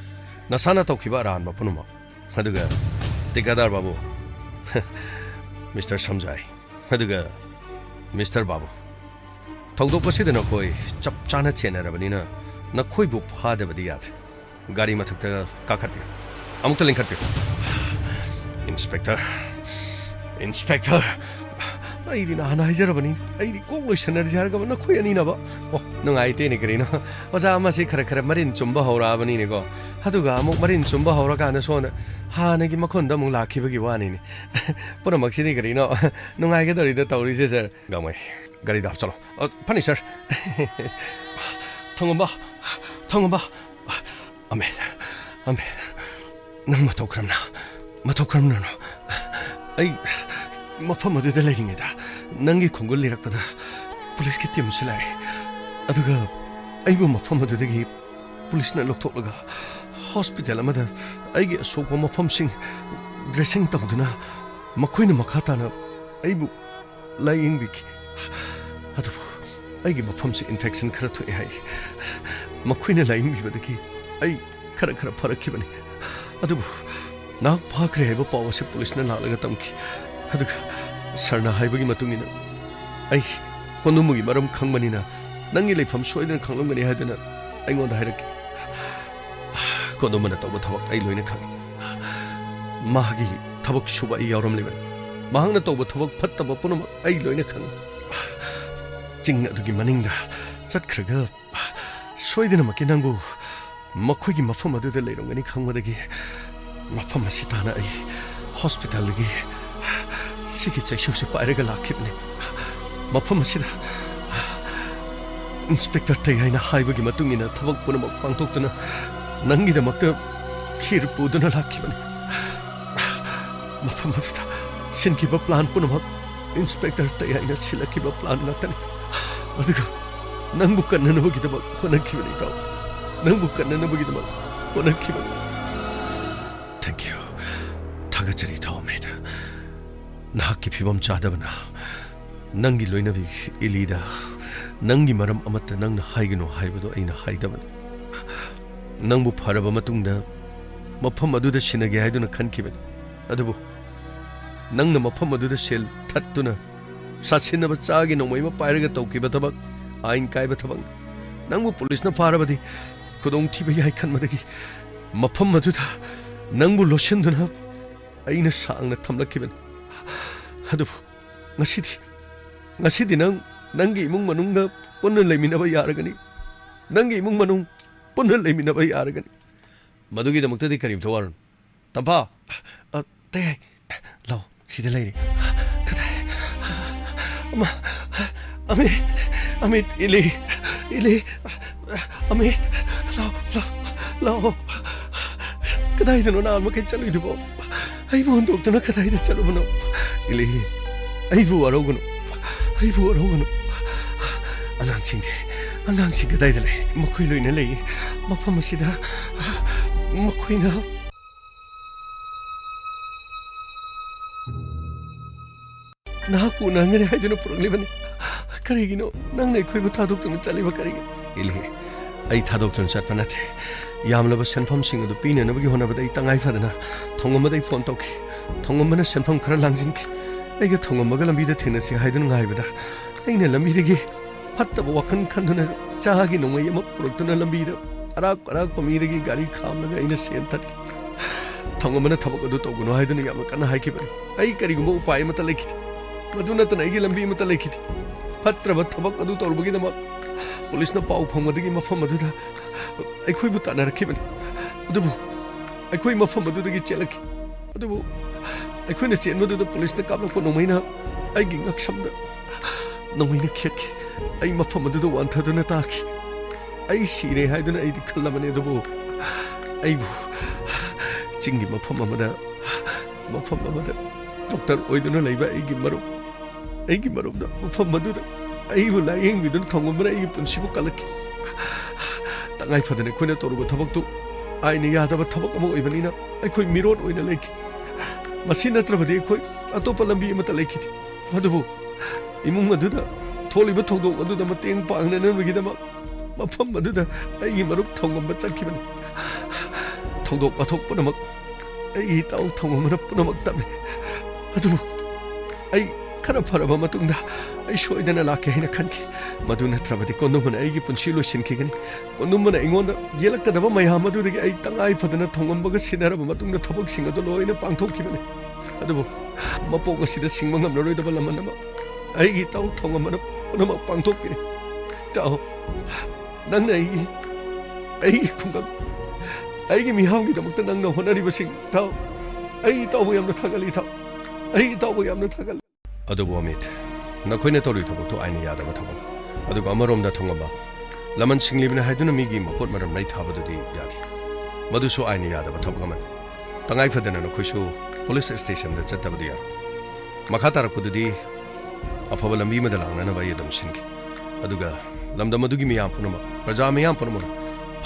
ꯅꯁꯥꯅ ꯇꯧꯈꯤꯕ ꯑꯔꯥꯟꯕ ꯄꯨꯝꯅꯃꯛ ꯑꯗꯨꯒ ꯇꯤꯀꯥꯗꯥꯔ ꯕꯥꯕꯨ ꯃꯤꯁꯇꯔ ꯁꯝꯖꯥꯏ ꯑꯗꯨꯒ ꯃꯤꯁꯇꯔ ꯕꯥꯕꯨ ꯊꯧꯗꯣꯛ ꯑꯁꯤꯗ ꯅꯈꯣꯏ ꯆꯞ ꯆꯥꯅ ꯆꯦꯟꯅꯔꯕꯅꯤꯅ ꯅꯈꯣꯏꯕꯨ ꯐꯥꯗꯕꯗꯤ ꯌꯥꯗ꯭ꯔꯦ ꯒꯥꯔꯤ ꯃꯊꯛꯇ ꯀꯥꯈꯠꯄꯤꯌꯨ ꯑꯃꯨꯛꯇ ꯂꯦꯡꯈꯠꯄꯤꯌꯨ ꯏꯟꯁꯄꯦꯛꯇꯔ ꯑꯩꯗꯤ ꯅꯍꯥꯟ ꯍꯥꯏꯖꯔꯕꯅꯤ ꯑꯩꯗꯤ ꯀꯣꯛ ꯂꯣꯏꯁꯟꯅꯔꯁꯤ ꯍꯥꯏꯔꯒ ꯅꯈꯣꯏ ꯑꯅꯤꯅꯕ ꯅꯨꯡꯉꯥꯏꯇꯦꯅꯦ ꯀꯔꯤꯅꯣ ꯑꯣꯖꯥ ꯑꯃꯁꯤ ꯈꯔ ꯃꯔꯤꯟ ꯆꯨꯝꯕ ꯍꯧꯔꯛꯑꯕꯅꯤꯅꯦꯀꯣ ꯑꯗꯨꯒ ꯑꯃꯨꯛ ꯃꯔꯤꯟ ꯆꯨꯝꯕ ꯍꯧꯔꯀꯥꯟꯗ ꯁꯣꯝꯗ ꯍꯥꯟꯅꯒꯤ ꯃꯈꯣꯟꯗ ꯑꯃꯨꯛ ꯂꯥꯛꯈꯤꯕꯒꯤ ꯋꯥꯅꯤꯅꯦ ꯄꯨꯝꯅꯃꯛꯁꯤꯗꯤ ꯀꯔꯤꯅꯣ ꯅꯨꯡꯉꯥꯏꯒꯗꯧꯔꯤꯗ ꯇꯧꯔꯤꯁꯦ ꯁꯥꯔ ꯒꯥꯡꯃꯩ ꯒꯥꯔꯤꯗ ꯍꯥꯞꯆꯜꯂꯣ ꯐꯅꯤ ꯁꯥꯔ ꯊꯧꯉꯝꯕ ꯑꯃꯦꯟ ꯅꯪ ꯃꯇꯧ ꯀꯔꯝꯅ ꯑꯩ ꯃꯐꯝ ꯑꯗꯨꯗ ꯂꯩꯔꯤꯉꯩꯗ ꯅꯪꯒꯤ ꯈꯣꯡꯒꯨꯜ ꯂꯤꯔꯛꯄꯗ ꯄꯨꯂꯤꯁꯀꯤ ꯇꯤꯝꯁꯨ ꯂꯥꯛꯑꯦ ꯑꯗꯨꯒ ꯑꯩꯕꯨ ꯃꯐꯝ ꯑꯗꯨꯗꯒꯤ ꯄꯨꯂꯤꯁꯅ ꯂꯧꯊꯣꯛꯂꯒ ꯍꯣꯁꯄꯤꯇꯥꯜ ꯑꯃꯗ ꯑꯩꯒꯤ ꯑꯁꯣꯛꯄ ꯃꯐꯝꯁꯤꯡ ꯗ꯭ꯔꯦꯁꯤꯡ ꯇꯧꯗꯨꯅ ꯃꯈꯣꯏꯅ ꯃꯈꯥ ꯇꯥꯅ ꯑꯩꯕꯨ ꯂꯥꯌꯦꯡꯕꯤꯈꯤ ꯑꯗꯨꯕꯨ ꯑꯩꯒꯤ ꯃꯐꯝꯁꯤ ꯏꯟꯐꯦꯛꯁꯟ ꯈꯔ ꯊꯣꯛꯑꯦ ꯍꯥꯏ ꯃꯈꯣꯏꯅ ꯂꯥꯌꯦꯡꯕꯤꯕꯗꯒꯤ ꯑꯩ ꯈꯔ ꯐꯔꯛꯈꯤꯕꯅꯤ ꯑꯗꯨꯕꯨ ꯅꯍꯥꯛ ꯐꯥꯈ꯭ꯔꯦ ꯍꯥꯏꯕ ꯄꯥꯎ ꯑꯁꯤ ꯄꯨꯂꯤꯁꯅ ꯂꯥꯛꯂꯒ ꯇꯝꯈꯤ ꯑꯗꯨꯒ ꯁꯔꯅ ꯍꯥꯏꯕꯒꯤ ꯃꯇꯨꯡ ꯏꯟꯅ ꯑꯩ ꯀꯣꯟꯗꯨꯝꯕꯒꯤ ꯃꯔꯝ ꯈꯪꯕꯅꯤꯅ ꯅꯪꯒꯤ ꯂꯩꯐꯝ ꯁꯣꯏꯗꯅ ꯈꯪꯂꯝꯒꯅꯤ ꯍꯥꯏꯗꯨꯅ ꯑꯩꯉꯣꯟꯗ ꯍꯥꯏꯔꯛꯈꯤ ꯀꯣꯟꯗꯨꯝꯕꯅ ꯇꯧꯕ ꯊꯕꯛ ꯑꯩ ꯂꯣꯏꯅ ꯈꯪꯉꯤ ꯃꯥꯒꯤ ꯊꯕꯛ ꯁꯨꯕ ꯑꯩ ꯌꯥꯎꯔꯝꯂꯤꯕꯅꯤ ꯃꯍꯥꯛꯅ ꯇꯧꯕ ꯊꯕꯛ ꯐꯠꯇꯕ ꯄꯨꯝꯅꯃꯛ ꯑꯩ ꯂꯣꯏꯅ ꯈꯪꯉꯤ ꯆꯤꯡ ꯑꯗꯨꯒꯤ ꯃꯅꯤꯡꯗ ꯆꯠꯈ꯭ꯔꯒ ꯁꯣꯏꯗꯅꯃꯛꯀꯤ ꯅꯪꯕꯨ ꯃꯈꯣꯏꯒꯤ ꯃꯐꯝ ꯑꯗꯨꯗ ꯂꯩꯔꯝꯒꯅꯤ ꯈꯪꯕꯗꯒꯤ ꯃꯐꯝ ꯑꯁꯤ ꯇꯥꯅ ꯑꯩ ꯍꯣꯁꯄꯤꯇꯥꯜꯗꯒꯤ ꯁꯤꯒꯤ ꯆꯩꯁꯨꯁꯤ ꯄꯥꯏꯔꯒ ꯂꯥꯛꯈꯤꯕꯅꯤ ꯃꯐꯝ ꯑꯁꯤꯗ ꯏꯟꯁꯄꯦꯛꯇꯔ ꯇꯩ ꯍꯥꯏꯕꯒꯤ ꯃꯇꯨꯡ ꯏꯟꯅ ꯊꯕꯛ ꯄꯨꯝꯅꯃꯛ ꯄꯥꯡꯊꯣꯛꯇꯨꯅ ꯅꯪꯒꯤꯗꯃꯛꯇ ꯈꯤꯔ ꯄꯨꯗꯨꯅ ꯂꯥꯛꯈꯤꯕꯅꯤ ꯃꯐꯝ ꯑꯗꯨꯗ ꯁꯤꯟꯈꯤꯕ ꯄ꯭ꯂꯥꯟ ꯄꯨꯝꯅꯃꯛ ꯏꯟꯁꯄꯦꯛꯇꯔ ꯇꯩ ꯁꯤꯜꯂꯛꯈꯤꯕ ꯄ꯭ꯂꯥꯟ ꯉꯥꯛꯇꯅꯤ ꯑꯗꯨꯒ ꯅꯪꯕꯨ ꯀꯟꯅꯅꯕꯒꯤꯗꯃꯛ ꯍꯣꯠꯅꯈꯤꯕꯅꯤ ꯏꯇꯥꯎ ꯅꯪꯕꯨ ꯀꯟꯅꯅꯕꯒꯤꯗꯃꯛ ꯍꯣꯠꯅꯈꯤꯕꯅꯤ ꯊꯦꯡꯛ ꯌꯨ ꯊꯥꯒꯠꯆꯔꯤ ꯏꯇꯥꯎ ꯑꯃꯦꯗ ꯅꯍꯥꯛꯀꯤ ꯐꯤꯕꯝ ꯆꯥꯗꯕꯅ ꯅꯪꯒꯤ ꯂꯣꯏꯅꯕꯤ ꯏꯂꯤꯗ ꯅꯪꯒꯤ ꯃꯔꯝ ꯑꯃꯠꯇ ꯅꯪꯅ ꯍꯥꯏꯒꯅꯨ ꯍꯥꯏꯕꯗꯣ ꯑꯩꯅ ꯍꯥꯏꯗꯕꯅꯤ ꯅꯪꯕꯨ ꯐꯔꯕ ꯃꯇꯨꯡꯗ ꯃꯐꯝ ꯑꯗꯨꯗ ꯁꯤꯟꯅꯒꯦ ꯍꯥꯏꯗꯨꯅ ꯈꯟꯈꯤꯕꯅꯤ ꯑꯗꯨꯕꯨ ꯅꯪꯅ ꯃꯐꯝ ꯑꯗꯨꯗ ꯁꯦꯜ ꯊꯠꯇꯨꯅ ꯁꯥꯁꯤꯟꯅꯕ ꯆꯥꯒꯤ ꯅꯣꯡꯃꯩ ꯑꯃ ꯄꯥꯏꯔꯒ ꯇꯧꯈꯤꯕ ꯊꯕꯛ ꯑꯥꯏꯟ ꯀꯥꯏꯕ ꯊꯕꯛ ꯅꯪꯕꯨ ꯄꯨꯂꯤꯁꯅ ꯐꯥꯔꯕꯗꯤ ꯈꯨꯗꯣꯡꯊꯤꯕ ꯌꯥꯏ ꯈꯟꯕꯗꯒꯤ ꯃꯐꯝ ꯑꯗꯨꯗ ꯅꯪꯕꯨ ꯂꯣꯠꯁꯤꯟꯗꯨꯅ ꯑꯩꯅ ꯁꯥꯡꯅ ꯊꯝꯂꯛꯈꯤꯕꯅꯤ ꯑꯗꯨꯕꯨ ꯉꯁꯤꯗꯤ ꯅꯪꯒꯤ ꯏꯃꯨꯡ ꯃꯅꯨꯡꯒ ꯄꯨꯟꯅ ꯂꯩꯃꯤꯟꯅꯕ ꯌꯥꯔꯒꯅꯤ ꯅꯪꯒꯤ ꯏꯃꯨꯡ ꯃꯅꯨꯡ ꯄꯨꯟꯅ ꯂꯩꯃꯤꯟꯅꯕ ꯌꯥꯔꯒꯅꯤ ꯃꯗꯨꯒꯤꯗꯃꯛꯇꯗꯤ ꯀꯔꯤꯝꯇ ꯋꯥꯔꯨꯅꯨ ꯇꯝꯐꯥ ꯇꯩ ꯂꯥꯎ ꯁꯤꯗ ꯂꯩꯔꯦ ꯀꯗꯥꯏ ꯑꯃꯤꯠ ꯏꯂꯤ ꯑꯃꯤꯠ ꯂꯥꯎ ꯀꯗꯥꯏꯗꯅꯣ ꯅꯍꯥꯟ ꯃꯈꯩ ꯆꯠꯂꯨꯏꯗꯨꯕꯣ ꯑꯩꯕꯨ ꯍꯨꯟꯗꯣꯛꯇꯨꯅ ꯀꯗꯥꯏꯗ ꯆꯠꯂꯨꯕꯅꯣ ꯏꯂꯤ ꯑꯩꯕꯨ ꯋꯥꯔꯧꯒꯅꯨ ꯑꯉꯥꯡꯁꯤꯡ ꯀꯗꯥꯏꯗ ꯂꯩ ꯃꯈꯣꯏ ꯂꯣꯏꯅ ꯂꯩ ꯃꯐꯝ ꯑꯁꯤꯗ ꯃꯈꯣꯏꯅ ꯅꯍꯥꯛꯄꯨ ꯎꯅꯍꯟꯒꯅꯤ ꯍꯥꯏꯗꯨꯅ ꯄꯨꯔꯛꯂꯤꯕꯅꯤ ꯀꯔꯤꯒꯤꯅꯣ ꯅꯪꯅ ꯑꯩꯈꯣꯏꯕꯨ ꯊꯥꯗꯣꯛꯇꯨꯅ ꯆꯠꯂꯤꯕ ꯀꯔꯤꯒꯤꯅꯣ ꯏꯂꯤ ꯑꯩ ꯊꯥꯗꯣꯛꯇꯨꯅ ꯆꯠꯄ ꯅꯠꯇꯦ ꯌꯥꯝꯂꯕ ꯁꯦꯟꯐꯝꯁꯤꯡ ꯑꯗꯨ ꯄꯤꯅꯅꯕꯒꯤ ꯍꯣꯠꯅꯕꯗ ꯑꯩ ꯇꯉꯥꯏ ꯐꯗꯅ ꯊꯣꯡꯉꯝꯕꯗ ꯑꯩ ꯐꯣꯟ ꯇꯧꯈꯤ ꯊꯣꯡꯉꯝꯕꯅ ꯁꯦꯟꯐꯝ ꯈꯔ ꯂꯥꯡꯖꯤꯟꯈꯤ ꯑꯩꯒ ꯊꯣꯡꯉꯝꯕꯒ ꯂꯝꯕꯤꯗ ꯊꯦꯡꯅꯁꯤ ꯍꯥꯏꯗꯨꯅ ꯉꯥꯏꯕꯗ ꯑꯩꯅ ꯂꯝꯕꯤꯗꯒꯤ ꯐꯠꯇꯕ ꯋꯥꯈꯜ ꯈꯟꯗꯨꯅ ꯆꯥꯒꯤ ꯅꯣꯡꯃꯩ ꯑꯃ ꯄꯨꯔꯛꯇꯨꯅ ꯂꯝꯕꯤꯗ ꯑꯔꯥꯛꯄ ꯃꯤꯗꯒꯤ ꯒꯥꯔꯤ ꯈꯥꯝꯂꯒ ꯑꯩꯅ ꯁꯦꯟ ꯊꯠꯈꯤ ꯊꯣꯡꯉꯝꯕꯅ ꯊꯕꯛ ꯑꯗꯨ ꯇꯧꯒꯅꯨ ꯍꯥꯏꯗꯨꯅ ꯌꯥꯝꯅ ꯀꯟꯅ ꯍꯥꯏꯈꯤꯕꯅꯤ ꯑꯩ ꯀꯔꯤꯒꯨꯝꯕ ꯎꯄꯥꯏ ꯑꯃꯠꯇ ꯂꯩꯈꯤꯗꯦ ꯃꯗꯨ ꯅꯠꯇꯅ ꯑꯩꯒꯤ ꯂꯝꯕꯤ ꯑꯃꯠꯇ ꯂꯩꯈꯤꯗꯦ ꯐꯠꯇ꯭ꯔꯕ ꯊꯕꯛ ꯑꯗꯨ ꯇꯧꯔꯨꯕꯒꯤꯗꯃꯛ ꯄꯨꯂꯤꯁꯅ ꯄꯥꯎ ꯐꯪꯕꯗꯒꯤ ꯃꯐꯝ ꯑꯗꯨꯗ ꯑꯩꯈꯣꯏꯕꯨ ꯇꯥꯟꯅꯔꯛꯈꯤꯕꯅꯤ ꯑꯗꯨꯕꯨ ꯑꯩꯈꯣꯏ ꯃꯐꯝ ꯑꯗꯨꯗꯒꯤ ꯆꯦꯜꯂꯛꯈꯤ ꯑꯗꯨꯕꯨ ꯑꯩꯈꯣꯏꯅ ꯆꯦꯟꯕꯗꯨꯗ ꯄꯨꯂꯤꯁꯅ ꯀꯥꯞꯂꯛꯄ ꯅꯣꯡꯃꯩꯅ ꯑꯩꯒꯤ ꯉꯛꯁꯝꯗ ꯅꯣꯡꯃꯩꯅ ꯈꯦꯠꯈꯤ ꯑꯩ ꯃꯐꯝ ꯑꯗꯨꯗ ꯋꯥꯟꯊꯗꯨꯅ ꯇꯥꯈꯤ ꯑꯩ ꯁꯤꯔꯦ ꯍꯥꯏꯗꯨꯅ ꯑꯩꯗꯤ ꯈꯜꯂꯕꯅꯤ ꯑꯗꯨꯕꯨ ꯑꯩꯕꯨ ꯆꯤꯡꯒꯤ ꯃꯐꯝ ꯑꯃꯗ ꯗꯣꯛꯇꯔ ꯑꯣꯏꯗꯨꯅ ꯂꯩꯕ ꯑꯩꯒꯤ ꯃꯔꯨꯞꯅ ꯃꯐꯝ ꯑꯗꯨꯗ ꯑꯩꯕꯨ ꯂꯥꯌꯦꯡꯕꯤꯗꯨꯅ ꯊꯣꯡꯉꯝꯕꯅ ꯑꯩꯒꯤ ꯄꯨꯟꯁꯤꯕꯨ ꯀꯜꯂꯛꯈꯤ ꯇꯉꯥꯏ ꯐꯗꯅ ꯑꯩꯈꯣꯏꯅ ꯇꯧꯔꯨꯕ ꯊꯕꯛꯇꯨ ꯑꯥꯏꯟꯅ ꯌꯥꯗꯕ ꯊꯕꯛ ꯑꯃ ꯑꯣꯏꯕꯅꯤꯅ ꯑꯩꯈꯣꯏ ꯃꯤꯔꯣꯠ ꯑꯣꯏꯅ ꯂꯩꯈꯤ ꯃꯁꯤ ꯅꯠꯇ꯭ꯔꯕꯗꯤ ꯑꯩꯈꯣꯏ ꯑꯇꯣꯞꯄ ꯂꯝꯕꯤ ꯑꯃꯠꯇ ꯂꯩꯈꯤꯗꯦ ꯑꯗꯨꯕꯨ ꯏꯃꯨꯡ ꯑꯗꯨꯗ ꯊꯣꯛꯂꯤꯕ ꯊꯧꯗꯣꯛ ꯑꯗꯨꯗ ꯃꯇꯦꯡ ꯄꯥꯡꯅꯅꯕꯒꯤꯗꯃꯛ ꯃꯐꯝ ꯑꯗꯨꯗ ꯑꯩꯒꯤ ꯃꯔꯨꯞ ꯊꯣꯡꯉꯝꯕ ꯆꯠꯈꯤꯕꯅꯤ ꯊꯧꯗꯣꯛ ꯋꯥꯊꯣꯛ ꯄꯨꯝꯅꯃꯛ ꯑꯩꯒꯤ ꯏꯇꯥꯎ ꯊꯣꯡꯉꯝꯕꯅ ꯄꯨꯝꯅꯃꯛ ꯇꯝꯃꯤ ꯑꯗꯨꯕꯨ ꯑꯩ ꯈꯔ ꯐꯔꯕ ꯃꯇꯨꯡꯗ ꯑꯩ ꯁꯣꯏꯗꯅ ꯂꯥꯛꯀꯦ ꯍꯥꯏꯅ ꯈꯟꯈꯤ ꯃꯗꯨ ꯅꯠꯇ꯭ꯔꯕꯗꯤ ꯀꯣꯟꯗꯨꯝꯕꯅ ꯑꯩꯒꯤ ꯄꯨꯟꯁꯤ ꯂꯣꯏꯁꯤꯟꯈꯤꯒꯅꯤ ꯀꯣꯟꯗꯨꯝꯕꯅ ꯑꯩꯉꯣꯟꯗ ꯌꯦꯜꯂꯛꯀꯗꯕ ꯃꯌꯥꯝ ꯑꯗꯨꯗꯒꯤ ꯑꯩ ꯇꯉꯥꯏ ꯐꯗꯅ ꯊꯣꯡꯉꯝꯕꯒ ꯁꯤꯟꯅꯔꯕ ꯃꯇꯨꯡꯗ ꯊꯕꯛꯁꯤꯡ ꯑꯗꯨ ꯂꯣꯏꯅ ꯄꯥꯡꯊꯣꯛꯈꯤꯕꯅꯤ ꯑꯗꯨꯕꯨ ꯃꯄꯣꯛ ꯑꯁꯤꯗ ꯁꯤꯡꯕ ꯉꯝꯂꯔꯣꯏꯗꯕ ꯂꯃꯟ ꯑꯃ ꯑꯩꯒꯤ ꯏꯇꯥꯎ ꯊꯣꯡꯉꯝꯕꯅ ꯄꯨꯝꯅꯃꯛ ꯄꯥꯡꯊꯣꯛꯄꯤꯔꯦ ꯏꯇꯥꯎ ꯅꯪꯅ ꯑꯩꯒꯤ ꯈꯨꯡꯒꯪ ꯑꯩꯒꯤ ꯃꯤꯌꯥꯝꯒꯤꯗꯃꯛꯇ ꯅꯪꯅ ꯍꯣꯠꯅꯔꯤꯕꯁꯤꯡ ꯏꯇꯥꯎ ꯑꯩ ꯏꯇꯥꯎꯕꯨ ꯌꯥꯝꯅ ꯊꯥꯒꯠꯂꯤ ꯏꯇꯥꯎ ꯑꯩ ꯏꯇꯥꯎꯕꯨ ꯌꯥꯝꯅ ꯊꯥꯒꯠꯂꯤ ꯑꯗꯨꯕꯨ ꯑꯃꯤꯠ ꯅꯈꯣꯏꯅ ꯇꯧꯔꯤ ꯊꯕꯛꯇꯨ ꯑꯥꯏꯟꯅ ꯌꯥꯗꯕ ꯊꯕꯛ ꯑꯗꯨꯒ ꯑꯃꯔꯣꯝꯗ ꯊꯣꯡꯉꯝꯕ ꯂꯃꯟ ꯁꯤꯡꯂꯤꯕꯅꯤ ꯍꯥꯏꯗꯨꯅ ꯃꯤꯒꯤ ꯃꯄꯣꯠ ꯃꯔꯝ ꯂꯩ ꯊꯥꯕꯗꯨꯗꯤ ꯌꯥꯗꯦ ꯃꯗꯨꯁꯨ ꯑꯥꯏꯟꯅ ꯌꯥꯗꯕ ꯊꯕꯛ ꯑꯃꯅꯤ ꯇꯉꯥꯏ ꯐꯗꯅ ꯅꯈꯣꯏꯁꯨ ꯄꯨꯂꯤꯁ ꯁ꯭ꯇꯦꯁꯟꯗ ꯆꯠꯇꯕꯗꯤ ꯌꯥꯔꯣꯏ ꯃꯈꯥ ꯇꯥꯔꯛꯄꯗꯨꯗꯤ ꯑꯐꯕ ꯂꯝꯕꯤ ꯑꯃꯗ ꯂꯥꯛꯅꯅꯕ ꯑꯩ ꯑꯗꯨꯝ ꯁꯤꯟꯈꯤ ꯑꯗꯨꯒ ꯂꯝꯗꯝ ꯑꯗꯨꯒꯤ ꯃꯤꯌꯥꯝ ꯄꯨꯝꯅꯃꯛ ꯄ꯭ꯔꯖꯥ ꯃꯤꯌꯥꯝ ꯄꯨꯝꯅꯃꯛ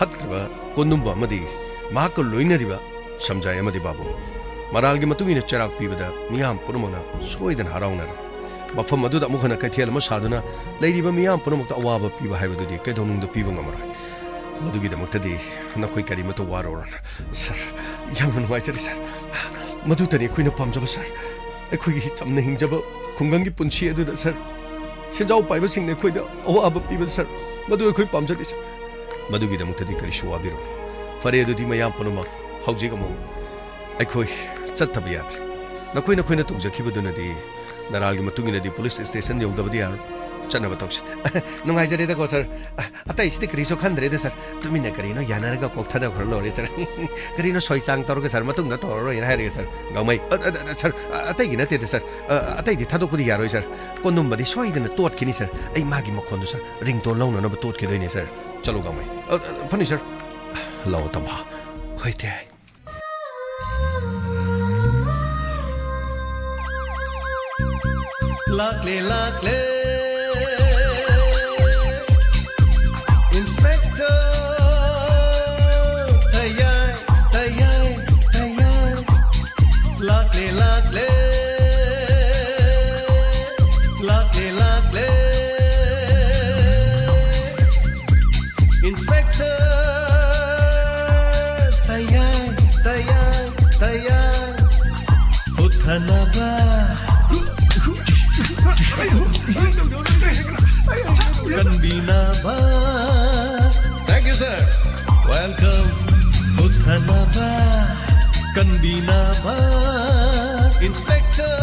ꯐꯠꯇ꯭ꯔꯕ ꯀꯣꯟꯗꯨꯝꯕ ꯑꯃꯗꯤ ꯃꯍꯥꯛꯀ ꯂꯣꯏꯅꯔꯤꯕ ꯁꯝꯖꯥꯏ ꯑꯃꯗꯤ ꯕꯥꯕꯨ ꯃꯔꯥꯜꯒꯤ ꯃꯇꯨꯡ ꯏꯟꯅ ꯆꯩꯔꯥꯛ ꯄꯤꯕꯗ ꯃꯤꯌꯥꯝ ꯄꯨꯝꯅꯃꯛꯅ ꯁꯣꯏꯗꯅ ꯍꯔꯥꯎꯅꯔꯤ ꯃꯐꯝ ꯑꯗꯨꯗ ꯑꯃꯨꯛ ꯍꯟꯅ ꯀꯩꯊꯦꯜ ꯑꯃ ꯁꯥꯗꯨꯅ ꯂꯩꯔꯤꯕ ꯃꯤꯌꯥꯝ ꯄꯨꯝꯅꯃꯛꯇ ꯑꯋꯥꯕ ꯄꯤꯕ ꯍꯥꯏꯕꯗꯨꯗꯤ ꯀꯩꯗꯧꯅꯨꯡꯗ ꯄꯤꯕ ꯉꯝꯃꯔꯣꯏ ꯃꯗꯨꯒꯤꯗꯃꯛꯇꯗꯤ ꯅꯈꯣꯏ ꯀꯔꯤꯃꯠꯇ ꯋꯥꯔꯧꯔꯣꯅ ꯁꯔ ꯌꯥꯝꯅ ꯅꯨꯡꯉꯥꯏꯖꯔꯦ ꯁꯔ ꯃꯗꯨꯇꯅꯤ ꯑꯩꯈꯣꯏꯅ ꯄꯥꯝꯖꯕ ꯁꯔ ꯑꯩꯈꯣꯏꯒꯤ ꯆꯝꯅ ꯍꯤꯡꯖꯕ ꯈꯨꯡꯒꯪꯒꯤ ꯄꯨꯟꯁꯤ ꯑꯗꯨꯗ ꯁꯔ ꯁꯦꯟꯖꯥꯎ ꯄꯥꯏꯕꯁꯤꯡꯅ ꯑꯩꯈꯣꯏꯗ ꯑꯋꯥꯕ ꯄꯤꯕ ꯁꯔ ꯃꯗꯨ ꯑꯩꯈꯣꯏ ꯄꯥꯝꯖꯗꯦ ꯁꯔ ꯃꯗꯨꯒꯤꯗꯃꯛꯇꯗꯤ ꯀꯔꯤꯁꯨ ꯋꯥꯕꯤꯔꯣ ꯐꯔꯦ ꯑꯗꯨꯗꯤ ꯃꯌꯥꯝ ꯄꯨꯝꯅꯃꯛ ꯍꯧꯖꯤꯛ ꯑꯃꯨꯛ ꯑꯩꯈꯣꯏ ꯆꯠꯇꯕ ꯌꯥꯗ꯭ꯔꯦ ꯅꯈꯣꯏꯅ ꯇꯧꯖꯈꯤꯕꯗꯨꯅꯗꯤ ꯅꯔꯥꯜꯒꯤ ꯃꯇꯨꯡ ꯏꯟꯅꯗꯤ ꯄꯨꯂꯤꯁ ꯁ꯭ꯇꯦꯁꯟ ꯌꯧꯗꯕꯗꯤ ꯌꯥꯔꯣꯏ ꯆꯠꯅꯕ ꯇꯧꯁꯤ ꯅꯨꯡꯉꯥꯏꯖꯔꯦꯗꯀꯣ ꯁꯔ ꯑꯇꯩꯁꯤꯗꯤ ꯀꯔꯤꯁꯨ ꯈꯟꯗ꯭ꯔꯦꯗ ꯁꯔ ꯇꯨꯃꯤꯟꯅ ꯀꯔꯤꯅꯣ ꯌꯥꯅꯔꯒ ꯀꯣꯛꯊꯗꯈ꯭ꯔ ꯂꯣꯏꯔꯦ ꯁꯔ ꯀꯔꯤꯅꯣ ꯁꯣꯏ ꯆꯥꯡ ꯇꯧꯔꯒ ꯁꯔ ꯃꯇꯨꯡꯗ ꯇꯧꯔꯔꯣꯏꯅ ꯍꯥꯏꯔꯒ ꯁꯔ ꯒꯥꯎꯃꯩ ꯁꯔ ꯑꯇꯩꯒꯤ ꯅꯠꯇꯦꯗ ꯁꯔ ꯑꯇꯩꯗꯤ ꯊꯥꯗꯣꯛꯄꯗꯤ ꯌꯥꯔꯣꯏ ꯁꯔ ꯀꯣꯟꯗꯨꯝꯕꯗꯤ ꯁꯣꯏꯗꯅ ꯇꯣꯠꯈꯤꯅꯤ ꯁꯔ ꯑꯩ ꯃꯥꯒꯤ ꯃꯈꯣꯟꯗꯨ ꯁꯔ ꯔꯤꯡꯇꯣꯟ ꯂꯧꯅꯅꯕ ꯇꯣꯠꯈꯤꯗꯣꯏꯅꯦ ꯁꯔ ꯆꯠꯂꯣ ꯒꯥꯎꯃꯩ ꯐꯅꯤ ꯁꯔ ꯂꯥꯛꯑꯣ ꯇꯝꯐꯥ ꯍꯣꯏ ꯇꯦ Lakle lakle Inspector Tayay tayay tayay Lakle lakle Lakle lakle Inspector Tayay tayay tayay Uthanaba Kanbinaba. Thank you, sir. Welcome. Uthanaba. Kanbinaba. Inspector.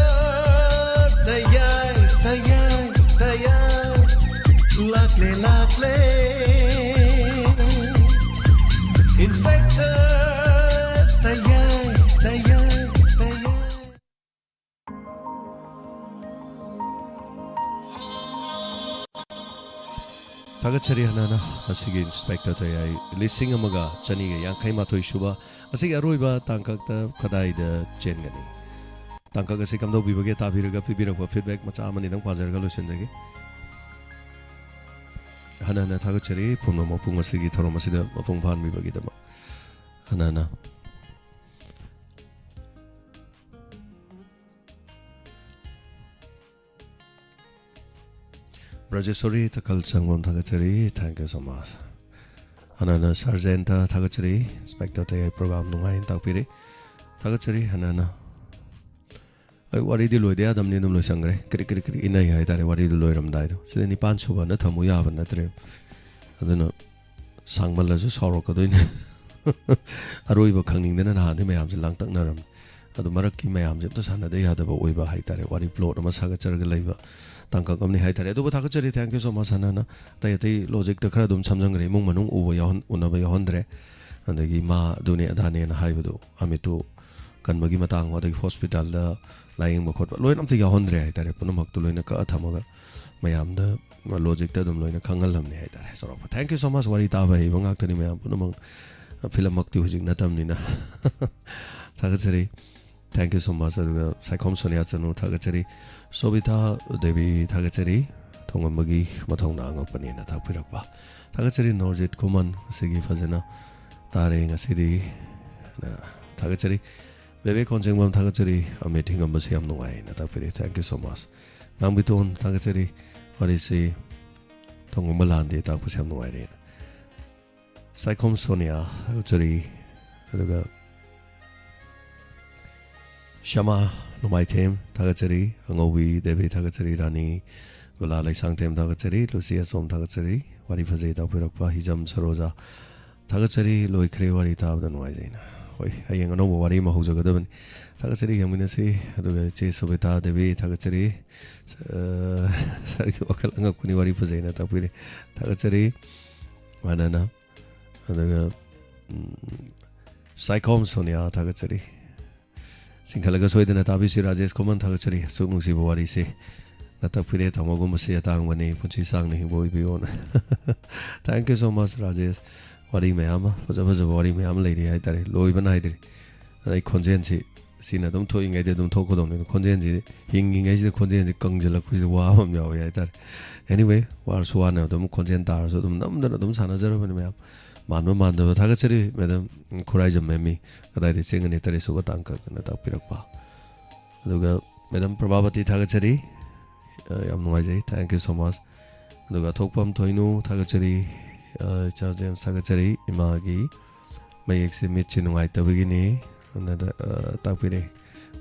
Tayay, tayay, tayay. Lakle, lakle. Inspector. Tayay, tayay, tayay. 타가차리 하나나 아시기 인스펙터 저야이 리싱 아마가 전이게 양카이 마토이 슈바 아시기 아로이바 땅각다 카다이다 젠가니 땅각 아시 감독 비버게 다비르가 피비르고 피드백 마차 아마니당 과자르가 로션데게 하나나 타가차리 폼노 모풍 아시기 토로마시다 모풍반 비버기다 마 하나나 Rajeshwari Takal Sangwam Thagachari, thank you so much. Hanana Sargenta Thagachari, Inspector Tay program Nungain Takpiri, Thagachari, Hanana. I worried the Ludia, Damninum Lusangre, Krikri, Inay, I worried the Loyram died. So then he pansuba, Natamuya, and Natrim. I don't know, Sangmalas Sorokadoin. Aruiba Kanging, then I had the Mayams Langtak Naram. At the Maraki Mayams, the Sana, they had about Uiba Haitare, what he flowed, Masagachar labor. Tangka kamni hai thare do batha chari thank you so much hanana tai tai logic ta khara dum samjang re mung manung ubo yahon unaba yahondre andagi ma duni adane na haibudu amitu kanbagi matang odagi hospital da lying ba khot loin amta yahondre hai tare punamak tu loina ka thamaga mayam da logic ta dum loina khangal lamni hai tare so thank you so much wari ta ba hi bangak tani mayam punamang film makti hujing natam ni na thagachari thank you so much aduga saikom sonia chanu thagachari Sobita Devi Thagachari Tongambagi Matongna Angopani na Tapirakba Thagachari Norjit Kuman Sigi Fazena Taring a city Thagachari Bebe Konjangam Thagachari a meeting of Basiam Noai Natapiri thank you so much Nambiton Thagachari what is the Tongambalandi Tapusam Noai Saikom Sonia Thagachari Shama Numai Tem, Thagachari, Angobi, Devi Thagachari Rani, Vula like Sangtem Thagachari, Lucia Som Thagachari, Warifaze Tapirakpa, Hizam Saroja, Thagachari, Loi Krevari Tab than Wizin. Oi, I am no Warima who's a good one. Thagachari, I'm going to say, the Chase of Eta, Devi Thagachari, Sarki Wakalanga Kunivari Fazena Tapiri, Thagachari, Manana, and the Saikom Sonia Thagachari. Singkalaga soy na tabi si Rajesh Koman Thagachari sumung si bawari si natapire tamagum si atang wani punchi sang ni boy biyon. Thank you so much Rajesh. Wari mayama faza wari mayam lady ay tare loy ban ay dire. Ay konjen si na dum thoing ay dum thoko dum ni konjen ji hinging ay ji konjen ji kangjala ku ji wa mam yaw ay tare. Anyway war suana dum konjen tar so dum nam dum sana jaro ban mayam. Manma mandava Thagachari madam Kurajam Memi Kadai sing and Itari Subatanka and the Tapirakpa. Luga Madam Prabhavati Thagachari Yamwaji, thank you so much. Luga Tokpam Toinu Thagachari ꯆꯥꯖꯦꯝ ꯁꯥꯒꯠꯆꯔꯤ ꯏꯃꯥꯒꯤ ꯃꯌꯦꯛꯁꯦ ꯃꯤꯠꯁꯦ ꯅꯨꯡꯉꯥꯏꯇꯕꯒꯤꯅꯤ ꯑꯗꯨꯅ ꯇꯥꯛꯄꯤꯔꯦ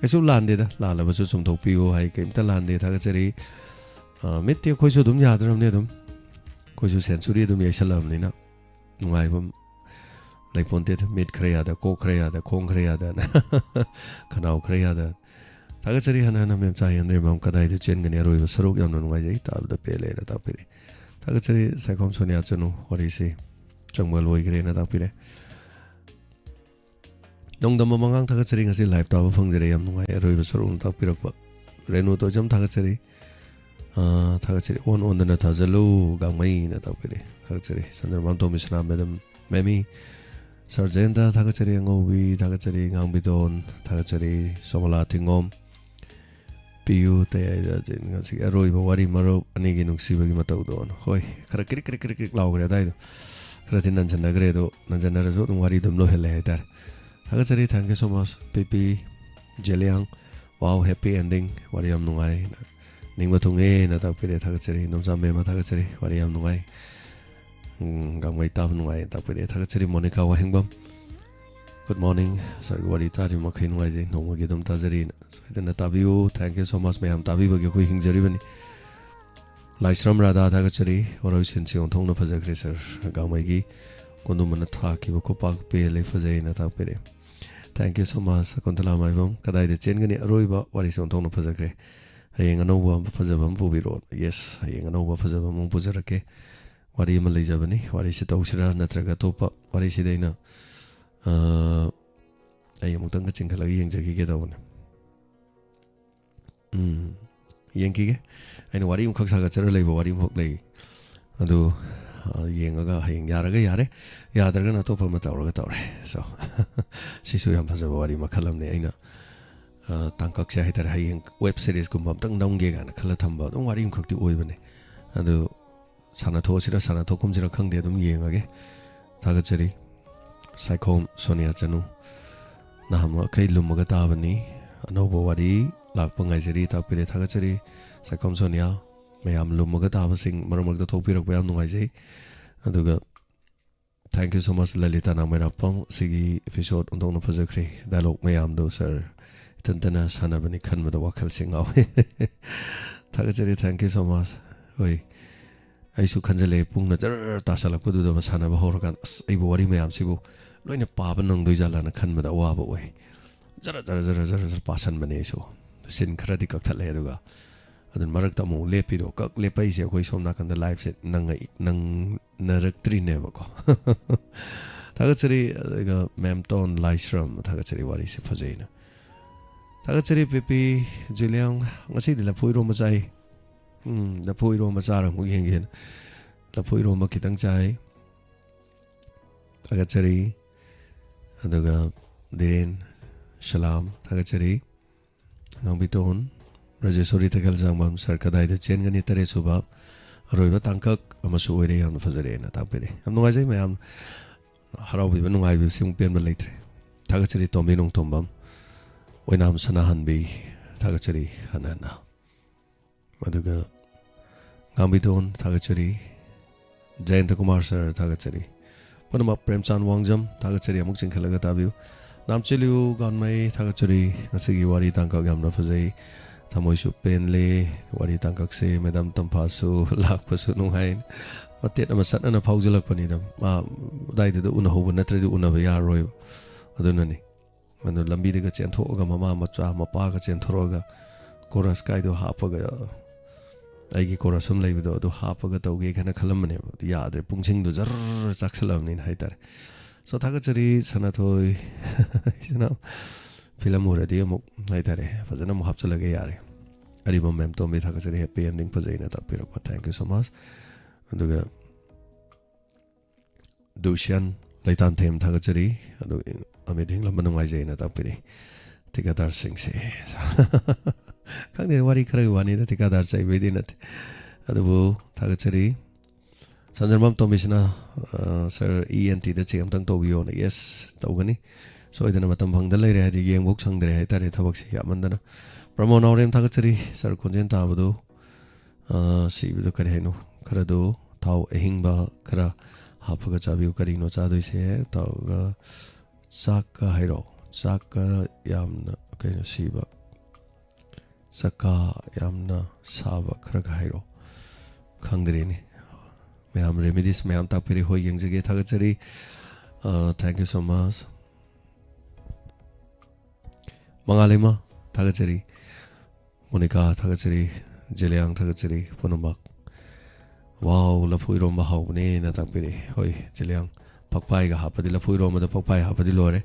ꯀꯩꯁꯨ ꯂꯥꯟꯗꯦꯗ ꯂꯥꯜꯂꯕꯁꯨ ꯆꯨꯝꯊꯣꯛꯄꯤꯌꯨ ꯍꯥꯏ ꯀꯩꯝꯇ ꯂꯥꯟꯗꯦ ꯊꯥꯒꯠꯆꯔꯤ ꯃꯤꯠꯇꯤ ꯑꯩꯈꯣꯏꯁꯨ ꯑꯗꯨꯝ ꯌꯥꯗ꯭ꯔꯕꯅꯤ ꯑꯗꯨꯝ ꯑꯩꯈꯣꯏꯁꯨ ꯁꯦꯟꯆꯨꯔꯤ ꯑꯗꯨꯝ ꯌꯩꯁꯜꯂꯛꯑꯕꯅꯤꯅ ꯅꯨꯡꯉꯥꯏꯕ ꯂꯩꯄꯣꯟꯇꯦꯗ ꯃꯤꯠ ꯈꯔ ꯌꯥꯗ ꯀꯣꯛ ꯈꯔ ꯌꯥꯗ ꯈꯣꯡ ꯈꯔ ꯌꯥꯗꯅ ꯈꯅꯥꯎ ꯈꯔ ꯌꯥꯗ ꯊꯥꯒꯠꯆꯔꯤ ꯍꯟꯅ ꯍꯟꯅ ꯃꯦꯝ ꯆꯥꯌꯦꯟꯗ꯭ꯔꯦ ꯀꯗꯥꯏꯗ ꯆꯦꯟꯒꯅꯤ ꯑꯔꯣꯏꯕ ꯁꯔꯨꯛ ꯌꯥꯝꯅ ꯅꯨꯡꯉꯥꯏꯖꯩ ꯇꯥꯕꯗ ꯄꯦꯜꯂꯦꯅ ꯇꯥꯛꯄꯤꯔꯦ ꯊꯥꯒꯠꯆꯔꯤ ꯁꯥꯏꯈꯣꯝ ꯁꯣꯅꯤꯌꯥ ꯆꯅꯨ ꯋꯥꯔꯤꯁꯤ ꯆꯪꯕ ꯂꯣꯏꯈ꯭ꯔꯦꯅ ꯇꯥꯛꯄꯤꯔꯦ ꯅꯣꯡꯗꯝꯕ ꯃꯉꯥꯡ ꯊꯥꯒꯠꯆꯔꯤ ꯉꯁꯤ ꯂꯥꯏꯚ ꯇꯥꯕ ꯐꯪꯖꯔꯦ ꯌꯥꯝ ꯅꯨꯡꯉꯥꯏ ꯑꯔꯣꯏꯕ ꯁꯔꯨꯛꯅ ꯇꯥꯛꯄꯤꯔꯛꯄ ꯔꯦꯅꯨ ꯇꯣꯏꯖꯝ ꯊꯥꯒꯠꯆꯔꯤ ꯊꯥꯒꯠꯆꯔꯤ ꯑꯣꯟꯗꯅ ꯊꯥꯖꯜꯂꯨ ꯒꯥꯡꯃꯩꯅ ꯇꯥꯛꯄꯤꯔꯦ ꯊꯥꯒꯠꯆꯔꯤ ꯆꯟꯗ꯭ꯔꯃꯥꯝ ꯇꯣꯝꯕꯤꯁꯅꯥ ꯃꯦꯗꯝ ꯃꯦꯃꯤ ꯁꯔꯖꯦꯟꯗ ꯊꯥꯒꯠꯆꯔꯤ ꯑꯉꯧꯕꯤ ꯊꯥꯒꯠꯆꯔꯤ ꯉꯥꯡꯕꯤꯗꯣꯟ ꯊꯥꯒꯠꯆꯔꯤ ꯁꯣꯃꯂꯥ ꯊꯤꯡꯉꯣꯝ ꯄꯤꯌꯨ ꯇꯌꯥꯏꯗ ꯉꯁꯤ ꯑꯔꯣꯏꯕ ꯋꯥꯔꯤ ꯃꯔꯨꯞ ꯑꯅꯤꯒꯤ ꯅꯨꯡꯁꯤꯕꯒꯤ ꯃꯇꯧꯗꯣ ꯍꯣꯏ ꯈꯔ ꯀ꯭ꯔꯤꯛ ꯀ꯭ꯔꯤꯛ ꯀ꯭ꯔꯤꯛ ꯀ꯭ꯔꯤꯛ ꯂꯥꯎꯈ꯭ꯔꯦ ꯑꯗꯥꯏꯗꯣ ꯈꯔꯗꯤ ꯅꯟꯁꯟꯅꯈ꯭ꯔꯦ ꯑꯗꯣ ꯅꯟꯁꯟꯅꯔꯁꯨ ꯑꯗꯨꯝ ꯋꯥꯔꯤ ꯑꯗꯨꯝ ꯂꯣꯏꯍꯜꯂꯦ ꯍꯥꯏꯇꯥꯔꯦ ꯊꯥꯒꯠꯆꯔꯤ ꯊꯦꯡꯛ ꯌꯨ ꯁꯣ ꯃꯆ ꯄꯤꯄꯤ ꯖꯦꯂꯤꯌꯥꯡ ꯋꯥꯎ ꯍꯦꯄꯤ ꯑꯦꯟꯗꯤꯡ ꯋꯥꯔꯤ ꯌꯥꯝ ꯅꯨꯡꯉꯥꯏ ꯅꯤꯡꯕ ꯊꯨꯡꯉꯦꯅ ꯇꯥꯛꯄꯤꯔꯦ ꯊꯥꯒꯠꯆꯔꯤ ꯅꯣꯡꯆꯥ ꯃꯦꯝꯃ ꯊꯥꯒꯠꯆꯔꯤ ꯋꯥꯔꯤ ꯌꯥꯝ ꯅꯨꯡꯉꯥꯏ ꯒꯥꯡꯃꯩ ꯇꯥꯕ ꯅꯨꯡꯉꯥꯏ ꯇꯥꯛꯄꯤꯔꯦ ꯊꯥꯒꯠꯆꯔꯤ ꯃꯣꯅꯤꯀꯥ ꯋꯥꯍꯦꯡꯕꯝ ꯒꯨꯗ ꯃꯣꯔꯅꯤꯡ ꯁꯥꯔꯒꯤ ꯋꯥꯔꯤ ꯇꯥꯔꯤꯕ ꯃꯈꯩ ꯅꯨꯡꯉꯥꯏꯖꯩ ꯅꯣꯡꯃꯒꯤ ꯑꯗꯨꯝ ꯇꯥꯖꯔꯤꯅ ꯁꯣꯏꯗꯅ ꯇꯥꯕꯤꯌꯨ ꯊꯦꯡꯛ ꯌꯨ ꯁꯣ ꯃꯆ ꯃꯌꯥꯝ ꯇꯥꯕꯤꯕꯒꯤ ꯑꯩꯈꯣꯏ ꯍꯤꯡꯖꯔꯤꯕꯅꯤ ꯂꯥꯏꯁ꯭ꯔꯝ ꯔꯥꯙꯥ ꯊꯥꯒꯠꯆꯔꯤ ꯋꯥꯔꯣꯏꯁꯤꯟꯁꯤ ꯑꯣꯟꯊꯣꯛꯅ ꯐꯖꯈ꯭ꯔꯦ ꯁꯥꯔ ꯒꯥꯡꯃꯩꯒꯤ ꯀꯣꯟꯗꯨꯃꯅ ꯊꯥꯈꯤꯕ ꯈꯨꯄꯥꯛ ꯄꯦꯜꯂꯦ ꯐꯖꯩꯅ ꯇꯥꯛꯄꯤꯔꯦ ꯊꯦꯡꯛ ꯌꯨ ꯁꯣ ꯃꯆ ꯀꯨꯟꯇꯂꯥ ꯃꯥꯏꯕꯝ ꯀꯗꯥꯏꯗ ꯆꯦꯟꯒꯅꯤ ꯑꯔꯣꯏꯕ ꯋꯥꯔꯤꯁꯤ ꯑꯣꯟꯊꯣꯛꯅ ꯐꯖꯈ꯭ꯔꯦ ꯍꯌꯦꯡ ꯑꯅꯧꯕ ꯐꯖꯕ ꯑꯃ ꯄꯨꯕꯤꯔꯛꯑꯣ ꯌꯦꯁ ꯍꯌꯦꯡ ꯑꯅꯧꯕ ꯐꯖꯕ ꯑꯃ ꯄꯨꯖꯔꯛꯀꯦ ꯋꯥꯔꯤ ꯑꯃ ꯂꯩꯖꯕꯅꯤ ꯋꯥꯔꯤꯁꯤ ꯇꯧꯁꯤꯔꯥ ꯅꯠꯇ꯭ꯔꯒ ꯑꯇꯣꯞꯄ ꯋꯥꯔꯤꯁꯤꯗ ꯑꯩꯅ ꯑꯩ ꯑꯃꯨꯛꯇꯪꯒ ꯆꯤꯡꯈꯠꯂꯒ ꯌꯦꯡꯖꯈꯤꯒꯦ ꯇꯧꯕꯅꯦ ꯌꯦꯡꯈꯤꯒꯦ ꯑꯩꯅ ꯋꯥꯔꯤ ꯑꯃꯈꯛ ꯁꯥꯒꯠꯆꯔ ꯂꯩꯕ ꯋꯥꯔꯤ ꯑꯃꯈꯛ ꯂꯩ ꯑꯗꯨ ꯌꯦꯡꯉꯒ ꯍꯌꯦꯡ ꯌꯥꯔꯒ ꯌꯥꯔꯦ ꯌꯥꯗ꯭ꯔꯒꯅ ꯑꯇꯣꯞꯄ ꯑꯃ ꯇꯧꯔꯒ ꯇꯧꯔꯦ ꯁꯣ ꯁꯤꯁꯨ ꯌꯥꯝ ꯐꯖꯕ ꯋꯥꯔꯤ ꯃꯈꯜ ꯑꯃꯅꯦ ꯑꯩꯅ ꯇꯥꯡꯀꯛꯁꯦ ꯍꯥꯏꯇꯥꯔꯦ ꯍꯌꯦꯡ ꯋꯦꯕ ꯁꯤꯔꯤꯁꯀꯨꯝꯕ ꯑꯝꯇꯪ ꯅꯝꯒꯦ ꯀꯥꯏꯅ ꯈꯜꯂ ꯊꯝꯕ ꯑꯗꯨꯝ ꯋꯥꯔꯤ ꯑꯃꯈꯛꯇꯤ ꯑꯣꯏꯕꯅꯦ ꯑꯗꯨ ꯁꯥꯟꯅꯊꯣꯛꯑꯁꯤꯔ ꯁꯥꯟꯅꯊꯣꯛꯀꯨꯝꯁꯤꯔ ꯈꯪꯗꯦ ꯑꯗꯨꯝ ꯌꯦꯡꯉꯒꯦ ꯊꯥꯒꯠꯆꯔꯤ ꯁꯥꯏꯈꯣꯝ ꯁꯣꯅꯤꯌꯥ ꯆꯅꯨ ꯅꯍꯥꯟꯃꯈꯩ ꯂꯨꯝꯃꯒ ꯇꯥꯕꯅꯤ ꯑꯅꯧꯕ ꯋꯥꯔꯤ ꯂꯥꯛꯄ ꯉꯥꯏꯖꯔꯤ ꯇꯥꯛꯄꯤꯔꯦ ꯊꯥꯒꯠꯆꯔꯤ ꯁꯥꯏꯈꯣꯝ ꯁꯣꯅꯤꯌꯥ ꯃꯌꯥꯝ ꯂꯨꯝꯃꯒ ꯇꯥꯕꯁꯤꯡ ꯃꯔꯛ ꯃꯔꯛꯇ ꯊꯣꯛꯄꯤꯔꯛꯄ ꯌꯥꯝ ꯅꯨꯡꯉꯥꯏꯖꯩ ꯑꯗꯨꯒ ꯊꯦꯡꯛ ꯌꯨ ꯁꯣ ꯃꯆ ꯂꯂꯤꯇꯥ ꯅꯥꯃꯩꯔꯥꯄꯪ ꯁꯤꯒꯤ ꯏꯄꯤꯁꯣꯠ ꯑꯣꯟꯊꯣꯛꯅ ꯐꯖꯈ꯭ꯔꯦ ꯗꯥꯏꯂꯣꯛ ꯃꯌꯥꯝꯗꯣ ꯁꯥꯔ ꯏꯊꯟꯇꯅ ꯁꯥꯟꯅꯕꯅꯤ ꯈꯟꯕꯗ ꯋꯥꯈꯜꯁꯦ ꯉꯥꯎꯋꯦ ꯊꯥꯒꯠꯆꯔꯤ ꯊꯦꯡꯛ ꯌꯨ ꯁꯣ ꯃꯆ ꯍꯣꯏ ꯑꯩꯁꯨ ꯈꯟꯖꯜꯂꯦ ꯄꯨꯡꯅ ꯖꯔ ꯇꯥꯁꯜꯂꯛꯄꯗꯨꯗ ꯁꯥꯟꯅꯕ ꯍꯧꯔꯀꯥꯟꯗ ꯑꯁ ꯑꯩꯕꯨ ꯋꯥꯔꯤ ꯃꯌꯥꯝꯁꯤꯕꯨ ꯂꯣꯏꯅ ꯄꯥꯕ ꯅꯪꯗꯣꯏꯖꯥꯠꯂꯥꯅ ꯈꯟꯕꯗ ꯑꯋꯥꯕ ꯑꯣꯏ ꯖꯔ ꯖꯔ ꯖꯔ ꯖꯔ ꯖꯔ ꯄꯥꯁꯟꯕꯅꯦ ꯑꯩꯁꯨ ꯁꯤꯟ ꯈꯔꯗꯤ ꯀꯛꯊꯠꯂꯦ ꯑꯗꯨꯒ ꯑꯗꯨꯅ ꯃꯔꯛꯇ ꯑꯃꯨꯛ ꯂꯦꯞꯄꯤꯗꯣ ꯀꯛ ꯂꯦꯞꯄꯩꯁꯦ ꯑꯩꯈꯣꯏ ꯁꯣꯝ ꯅꯥꯀꯟꯗ ꯂꯥꯏꯐꯁꯦ ꯅꯪꯅꯔꯛꯇ꯭ꯔꯤꯅꯦꯕꯀꯣ ꯊꯥꯒꯠꯆꯔꯤ ꯑꯗꯨꯒ ꯃꯦꯝ ꯇꯣꯟ ꯂꯥꯏꯁ꯭ꯔꯝ ꯊꯥꯒꯠꯆꯔꯤ ꯋꯥꯔꯤꯁꯦ ꯐꯖꯩꯅ ꯊꯥꯒꯠꯆꯔꯤ ꯄꯤꯄꯤ ꯖꯨꯂꯤꯌꯥꯡ ꯉꯁꯤꯗꯤ ꯂꯐꯨ ꯏꯔꯣꯝꯕ ꯆꯥꯏ ꯂꯐꯨ ꯏꯔꯣꯝꯕ ꯆꯥꯔ ꯑꯃꯨꯛ ꯌꯦꯡꯒꯦꯅ ꯂꯐꯨ ꯏꯔꯣꯝꯕ ꯈꯤꯇꯪ ꯆꯥꯏ ꯊꯥꯒꯠꯆꯔꯤ ꯑꯗꯨꯒ ꯙꯤꯔꯦꯟ ꯁꯂꯥꯝ ꯊꯥꯒꯠꯆꯔꯤ ꯉꯥꯡꯕꯤꯇꯣꯟ ꯔꯥꯖꯦꯁꯣꯔꯤ ꯇꯈꯦꯜꯖꯥꯡꯕꯝ ꯁꯥꯔ ꯀꯗꯥꯏꯗ ꯆꯦꯟꯒꯅꯤ 3ꯁꯨꯕ ꯑꯔꯣꯏꯕ ꯇꯥꯡꯀꯛ ꯑꯃꯁꯨ ꯑꯣꯏꯔꯦ ꯌꯥꯝꯅ ꯐꯖꯔꯦꯅ ꯇꯥꯛꯄꯤꯔꯦ ꯌꯥꯝ ꯅꯨꯡꯉꯥꯏꯖꯩ ꯃꯌꯥꯝ ꯍꯔꯥꯎꯕꯤꯕ ꯅꯨꯡꯉꯥꯏꯕꯤꯕꯁꯤꯃꯨꯛ ꯄꯦꯟꯕ ꯂꯩꯇ꯭ꯔꯦ ꯊꯥꯒꯠꯆꯔꯤ ꯇꯣꯝꯕꯤ ꯅꯣꯡꯊꯣꯝꯕꯝ ꯑꯣꯏꯅꯥꯝ ꯁꯅꯥꯍꯟꯕꯤ ꯊꯥꯒꯠꯆꯔꯤ ꯍꯟꯅ ꯍꯟꯅ ꯑꯗꯨꯒ ꯉꯥꯡꯕꯤꯇꯣꯟ ꯊꯥꯒꯠꯆꯔꯤ ꯖꯌꯟꯇ ꯀꯨꯃꯥꯔ ꯁꯥꯔ ꯊꯥꯒꯠꯆꯔꯤ ꯄꯨꯝꯅꯃꯛ ꯄ꯭ꯔꯦꯝꯆꯥꯟ ꯋꯥꯡꯖꯝ ꯊꯥꯒꯠꯆꯔꯤ ꯑꯃꯨꯛ ꯆꯤꯡꯈꯠꯂꯒ ꯇꯥꯕꯤꯌꯨ ꯅꯥꯝꯆꯤꯂꯤꯌꯨ ꯒꯥꯟꯃꯩ ꯊꯥꯒꯠꯆꯔꯤ ꯉꯁꯤꯒꯤ ꯋꯥꯔꯤ ꯇꯥꯡꯀꯛ ꯌꯥꯝꯅ ꯐꯖꯩ ꯊꯃꯣꯏꯁꯨ ꯄꯦꯟꯂꯦ ꯋꯥꯔꯤ ꯇꯥꯡꯀꯛꯁꯦ ꯃꯦꯗꯥꯝ ꯇꯝꯐꯥꯁꯨ ꯂꯥꯛꯄꯁꯨ ꯅꯨꯡꯉꯥꯏ ꯃꯇꯦꯠ ꯑꯃ ꯆꯠꯅꯅ ꯐꯥꯎꯖꯜꯂꯛꯄꯅꯤꯗ ꯃꯥ ꯑꯗꯥꯏꯗꯨꯗ ꯎꯅꯍꯧꯕ ꯅꯠꯇ꯭ꯔꯗꯤ ꯎꯅꯕ ꯌꯥꯔꯔꯣꯏꯕ ꯑꯗꯨꯅꯅꯤ ꯑꯗꯨ ꯂꯝꯕꯤꯗꯒ ꯆꯦꯟꯊꯣꯛꯑꯒ ꯃꯃꯥ ꯃꯆꯥ ꯃꯄꯥꯒ ꯆꯦꯟꯊꯣꯔꯛꯑꯒ ꯀꯣꯔꯁ ꯀꯥꯏꯗꯣ ꯍꯥꯞꯄꯒ ꯑꯩꯒꯤ ꯀꯣꯔꯁ ꯑꯃ ꯂꯩꯕꯗꯣ ꯑꯗꯨ ꯍꯥꯞꯄꯒ ꯇꯧꯒꯦ ꯀꯥꯏꯅ ꯈꯜꯂꯝꯕꯅꯦꯕ ꯑꯗꯨ ꯌꯥꯗ꯭ꯔꯦ ꯄꯨꯡꯁꯤꯡꯗꯣ ꯖꯔ ꯆꯥꯛꯁꯜꯂꯕꯅꯤꯅ ꯍꯥꯏꯇꯥꯔꯦ ꯁꯣ ꯊꯥꯒꯠꯆꯔꯤ ꯁꯅꯥꯊꯣꯏ ꯁꯤꯅ ꯐꯤꯂꯝ ꯎꯔꯗꯤ ꯑꯃꯨꯛ ꯍꯥꯏꯇꯥꯔꯦ ꯐꯖꯅ ꯑꯃꯨꯛ ꯍꯥꯞꯆꯤꯜꯂꯒ ꯌꯥꯔꯦ ꯑꯔꯤꯕ ꯃꯦꯝ ꯇꯣꯝꯕꯤ ꯊꯥꯒꯠꯆꯔꯤ ꯍꯦꯄꯤ ꯑꯦꯟꯗꯤꯡ ꯐꯖꯩꯅ ꯇꯥꯛꯄꯤꯔꯛꯄ ꯊꯦꯡꯛ ꯌꯨ ꯁꯣ ꯃꯆ ꯑꯗꯨꯒ ꯗꯨꯁꯤꯌꯥꯟ ꯂꯩꯇꯥꯟꯊꯦꯝ ꯊꯥꯒꯠꯆꯔꯤ ꯑꯗꯨꯒ ꯑꯃꯤꯠ ꯍꯤꯡꯂꯝꯕ ꯅꯨꯡꯉꯥꯏꯖꯩꯅ ꯇꯥꯛꯄꯤꯔꯤ ꯊꯤꯀꯥꯗꯥꯔꯁꯤꯡꯁꯦ ꯈꯪꯗꯦ ꯋꯥꯔꯤ ꯈꯔꯒꯤ ꯋꯥꯅꯤꯗ ꯊꯤꯀꯥꯗꯥꯔ ꯆꯩꯕꯩꯗꯤ ꯅꯠꯇꯦ ꯑꯗꯨꯕꯨ ꯊꯥꯒꯠꯆꯔꯤ ꯁꯟꯖꯔꯃꯝ ꯇꯣꯝꯕꯤꯁꯤꯅ ꯁꯥꯔ ENTꯗ ꯆꯦꯛ ꯑꯃꯇꯪ ꯇꯧꯕꯤꯌꯣꯅ ꯌꯦꯁ ꯇꯧꯒꯅꯤ ꯁꯣꯏꯗꯅ ꯃꯇꯝ ꯐꯪꯗ ꯂꯩꯔꯦ ꯍꯥꯏꯗꯤ ꯌꯦꯡꯕꯧ ꯁꯪꯗ꯭ꯔꯦ ꯍꯥꯏꯇꯥꯔꯦ ꯊꯕꯛꯁꯤ ꯌꯥꯝꯃꯟꯗꯅ ꯄ꯭ꯔꯃꯣ ꯅꯥꯎꯔꯦꯝ ꯊꯥꯒꯠꯆꯔꯤ ꯁꯥꯔ ꯈꯣꯟꯖꯦꯜ ꯇꯥꯕꯗꯨ ꯁꯤꯕꯗꯨ ꯀꯔꯤ ꯍꯥꯏꯅꯣ ꯈꯔꯗꯨ ꯊꯥꯎ ꯑꯍꯤꯡꯕ ꯈꯔ ꯍꯥꯞꯄꯒ ꯆꯥꯕꯤꯌꯨ ꯀꯔꯤꯅꯣ ꯆꯥꯗꯣꯏꯁꯦ ꯇꯧꯔꯒ ꯆꯥꯛꯀ ꯍꯥꯏꯔꯣ ꯆꯥꯛꯀ ꯌꯥꯝꯅ ꯀꯩꯅꯣ ꯁꯤꯕ ꯆꯛꯀꯥ ꯌꯥꯝꯅ ꯁꯥꯕ ꯈꯔꯒ ꯍꯥꯏꯔꯣ ꯈꯪꯗ꯭ꯔꯦꯅꯦ ꯃꯌꯥꯝ ꯔꯦꯃꯤꯗꯤꯁ ꯃꯌꯥꯝ ꯇꯥꯛꯄꯤꯔꯤ ꯍꯣꯏ ꯌꯦꯡꯖꯒꯦ ꯊꯥꯒꯠꯆꯔꯤ ꯊꯦꯡꯛ ꯌꯨ ꯁꯣ ꯃꯆ ꯃꯉꯥꯂꯩꯃ ꯊꯥꯒꯠꯆꯔꯤ ꯃꯣꯅꯤꯀꯥ ꯊꯥꯒꯠꯆꯔꯤ ꯖꯦꯂꯤꯌꯥꯡ ꯊꯥꯒꯠꯆꯔꯤ ꯄꯨꯝꯅꯃꯛ ꯋꯥꯎ ꯂꯐꯨ ꯏꯔꯣꯝꯕ ꯍꯥꯎꯕꯅꯦꯅ ꯇꯥꯛꯄꯤꯔꯤ ꯍꯣꯏ ꯖꯦꯂꯤꯌꯥꯡ ꯐꯛꯄꯥꯏꯒ ꯍꯥꯞꯄꯗꯤ ꯂꯐꯨ ꯏꯔꯣꯝꯕꯗ ꯐꯛꯄꯥꯏ ꯍꯥꯞꯄꯗꯤ ꯂꯣꯏꯔꯦ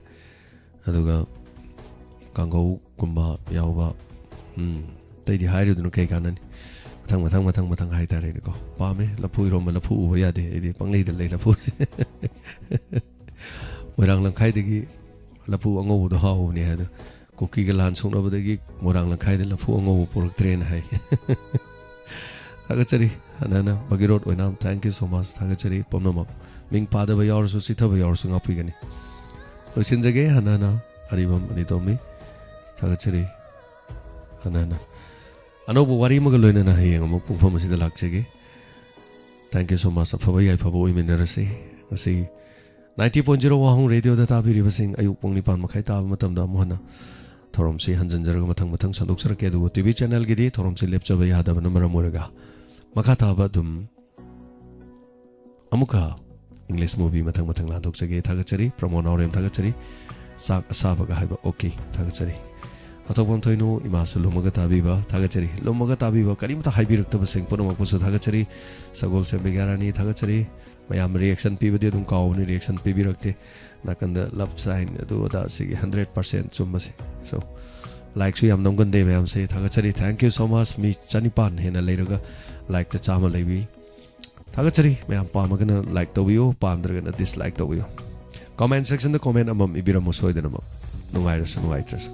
ꯑꯗꯨꯒ ꯀꯥꯡꯒꯧꯒꯨꯝꯕ ꯌꯥꯎꯕ ꯑꯇꯩꯗꯤ ꯍꯥꯏꯔꯤꯗꯨꯅ ꯀꯩ ꯀꯥꯟꯅꯅꯤ ꯃꯊꯪ ꯍꯥꯏꯇꯥꯔꯦꯅꯦꯀꯣ ꯄꯥꯝꯃꯦ ꯂꯐꯨ ꯏꯔꯣꯝꯕ ꯂꯐꯨ ꯎꯕ ꯌꯥꯗꯦ ꯑꯩꯗꯤ ꯄꯪꯂꯩꯗ ꯂꯩ ꯂꯐꯨꯁꯦ ꯃꯣꯏꯔꯥꯡ ꯂꯝꯈꯥꯏꯗꯒꯤ ꯂꯐꯨ ꯑꯉꯧꯕꯗꯣ ꯍꯥꯎꯕꯅꯦ ꯍꯥꯏꯗꯣ ꯀꯨꯀꯤꯒ ꯂꯥꯟ ꯁꯣꯛꯅꯕꯗꯒꯤ ꯃꯣꯏꯔꯥꯡ ꯂꯝꯈꯥꯏꯗ ꯂꯐꯨ ꯑꯉꯧꯕ ꯄꯨꯔꯛꯇ꯭ꯔꯦꯅ ꯍꯥꯏ ꯊꯥꯒꯠꯆꯔꯤ ꯍꯟꯅ ꯕꯒꯤꯔꯣꯠ ꯑꯣꯏꯅ ꯊꯦꯡꯛ ꯌꯨ ꯁꯣ ꯃꯆ ꯊꯥꯒꯠꯆꯔꯤ ꯄꯨꯝꯅꯃꯛ ꯃꯤꯡ ꯄꯥꯗꯕ ꯌꯥꯎꯔꯁꯨ ꯆꯤꯊꯕ ꯌꯥꯎꯔꯁꯨ ꯉꯥꯛꯄꯤꯒꯅꯤ ꯂꯣꯏꯁꯤꯟꯖꯒꯦ ꯍꯟꯅ ꯑꯔꯤꯕꯝ ꯑꯅꯤꯇꯣꯝꯕꯤ ꯊꯥꯒꯠꯆꯔꯤ ꯍꯟꯅ ꯑꯅꯧꯕ ꯋꯥꯔꯤ ꯑꯃꯒ ꯂꯣꯏꯅꯅ ꯍꯌꯦꯡ ꯑꯃꯨꯛ ꯄꯨꯡꯐꯝ ꯑꯁꯤꯗ ꯂꯥꯛꯆꯒꯦ ꯊꯦꯡꯛ ꯌꯨ ꯁꯣ ꯃꯆ ꯑꯐꯕ ꯌꯥꯏꯐꯕ ꯑꯣꯏꯃꯤꯟꯅꯔꯁꯤ ꯉꯁꯤ 90.0 ꯋꯥꯍꯣꯡ ꯔꯦꯗꯤꯑꯣꯗ ꯇꯥꯕꯤꯔꯤꯕꯁꯤꯡ ꯑꯌꯨꯛ ꯄꯨꯡ 9:30 ꯇꯥꯕ ꯃꯇꯝꯗ ꯑꯃꯨꯛ ꯍꯟꯅ ꯊꯧꯔꯝꯁꯤ ꯍꯟꯖꯤꯟꯖꯔꯒ ꯃꯊꯪ ꯁꯟꯗꯣꯛꯆꯔꯛꯀꯦ ꯑꯗꯨꯕꯨ ꯇꯤꯚꯤ ꯆꯦꯅꯦꯜꯒꯤꯗꯤ ꯊꯧꯔꯝꯁꯤ ꯂꯦꯞꯆꯕ ꯌꯥꯗꯕꯅ ꯃꯔꯝ ꯑꯣꯏꯔꯒ ꯃꯈꯥ ꯇꯥꯕ ꯑꯗꯨꯝ ꯑꯃꯨꯛꯀ ꯏꯪꯂꯤꯁ ꯃꯨꯚꯤ ꯃꯊꯪ ꯂꯥꯟꯊꯣꯛꯆꯒꯦ ꯊꯥꯒꯠꯆꯔꯤ ꯄ꯭ꯔꯃꯣꯗ ꯅꯥꯎꯔꯦꯝ ꯊꯥꯒꯠꯆꯔꯤ ꯆꯥꯛ ꯑꯁꯥꯕꯒ ꯍꯥꯏꯕ ꯑꯣꯀꯦ ꯊꯥꯒꯠꯆꯔꯤ ꯑꯇꯣꯞꯄꯝ ꯊꯣꯏꯅꯨ ꯏꯃꯥꯁꯨ ꯂꯨꯝꯃꯒ ꯇꯥꯕꯤꯕ ꯊꯥꯒꯠꯆꯔꯤ ꯂꯨꯝꯃꯒ ꯇꯥꯕꯤꯕ ꯀꯔꯤꯝꯇ ꯍꯥꯏꯕꯤꯔꯛꯇꯕꯁꯤꯡ ꯄꯨꯝꯅꯃꯛꯄꯨꯁꯨ ꯊꯥꯒꯠꯆꯔꯤ ꯁꯒꯣꯜꯁꯦꯝ ꯕꯤꯒ꯭ꯌꯥꯔꯥꯅꯤ ꯊꯥꯒꯠꯆꯔꯤ ꯃꯌꯥꯝ ꯔꯤꯑꯦꯛꯁꯟ ꯄꯤꯕꯗꯤ ꯑꯗꯨꯝ ꯀꯥꯎꯕꯅꯤ ꯔꯤꯑꯦꯛꯁꯟ ꯄꯤꯕꯤꯔꯛꯇꯦ ꯅꯥꯀꯟꯗ ꯂꯞ ꯁꯥꯏꯟ ꯑꯗꯨ ꯑꯗꯥ ꯁꯤꯒꯤ 100% ꯆꯨꯝꯕꯁꯦ ꯁꯣ ꯂꯥꯏꯛꯁꯨ ꯌꯥꯝ ꯅꯝꯒꯟꯗꯦ ꯃꯌꯥꯝꯁꯦ ꯊꯥꯒꯠꯆꯔꯤ ꯊꯦꯡꯛ ꯌꯨ ꯁꯣ ꯃꯆ ꯃꯤ 900 ꯍꯦꯟꯅ ꯂꯩꯔꯒ ꯂꯥꯏꯛꯇ 100 ꯂꯩꯕꯤ ꯊꯥꯒꯠꯆꯔꯤ ꯃꯌꯥꯝ ꯄꯥꯝꯃꯒꯅ ꯂꯥꯏꯛ ꯇꯧꯕꯤꯌꯨ ꯄꯥꯝꯗ꯭ꯔꯒꯅ ꯗꯤꯁꯂꯥꯏꯛ ꯇꯧꯕꯤꯌꯨ ꯀꯣꯃꯦꯟꯠ ꯁꯦꯛꯁꯟꯗ ꯀꯣꯃꯦꯟꯠ ꯑꯃꯃꯝ ꯏꯕꯤꯔꯝꯃꯨ ꯁꯣꯏꯗꯅꯃꯛ ꯅꯨꯡꯉꯥꯏꯔꯁꯨ ꯅꯨꯡꯉꯥꯏꯇ꯭ꯔꯁꯨ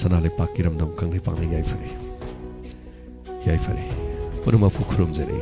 ꯁꯅꯥ ꯂꯩꯄꯥꯛꯀꯤ ꯏꯔꯝꯗꯝ ꯀꯪꯂꯩꯄꯥꯛꯅ ꯌꯥꯏꯐꯔꯦ ꯄꯨꯝꯅꯃꯛꯄꯨ ꯈꯨꯔꯨꯝꯖꯔꯤ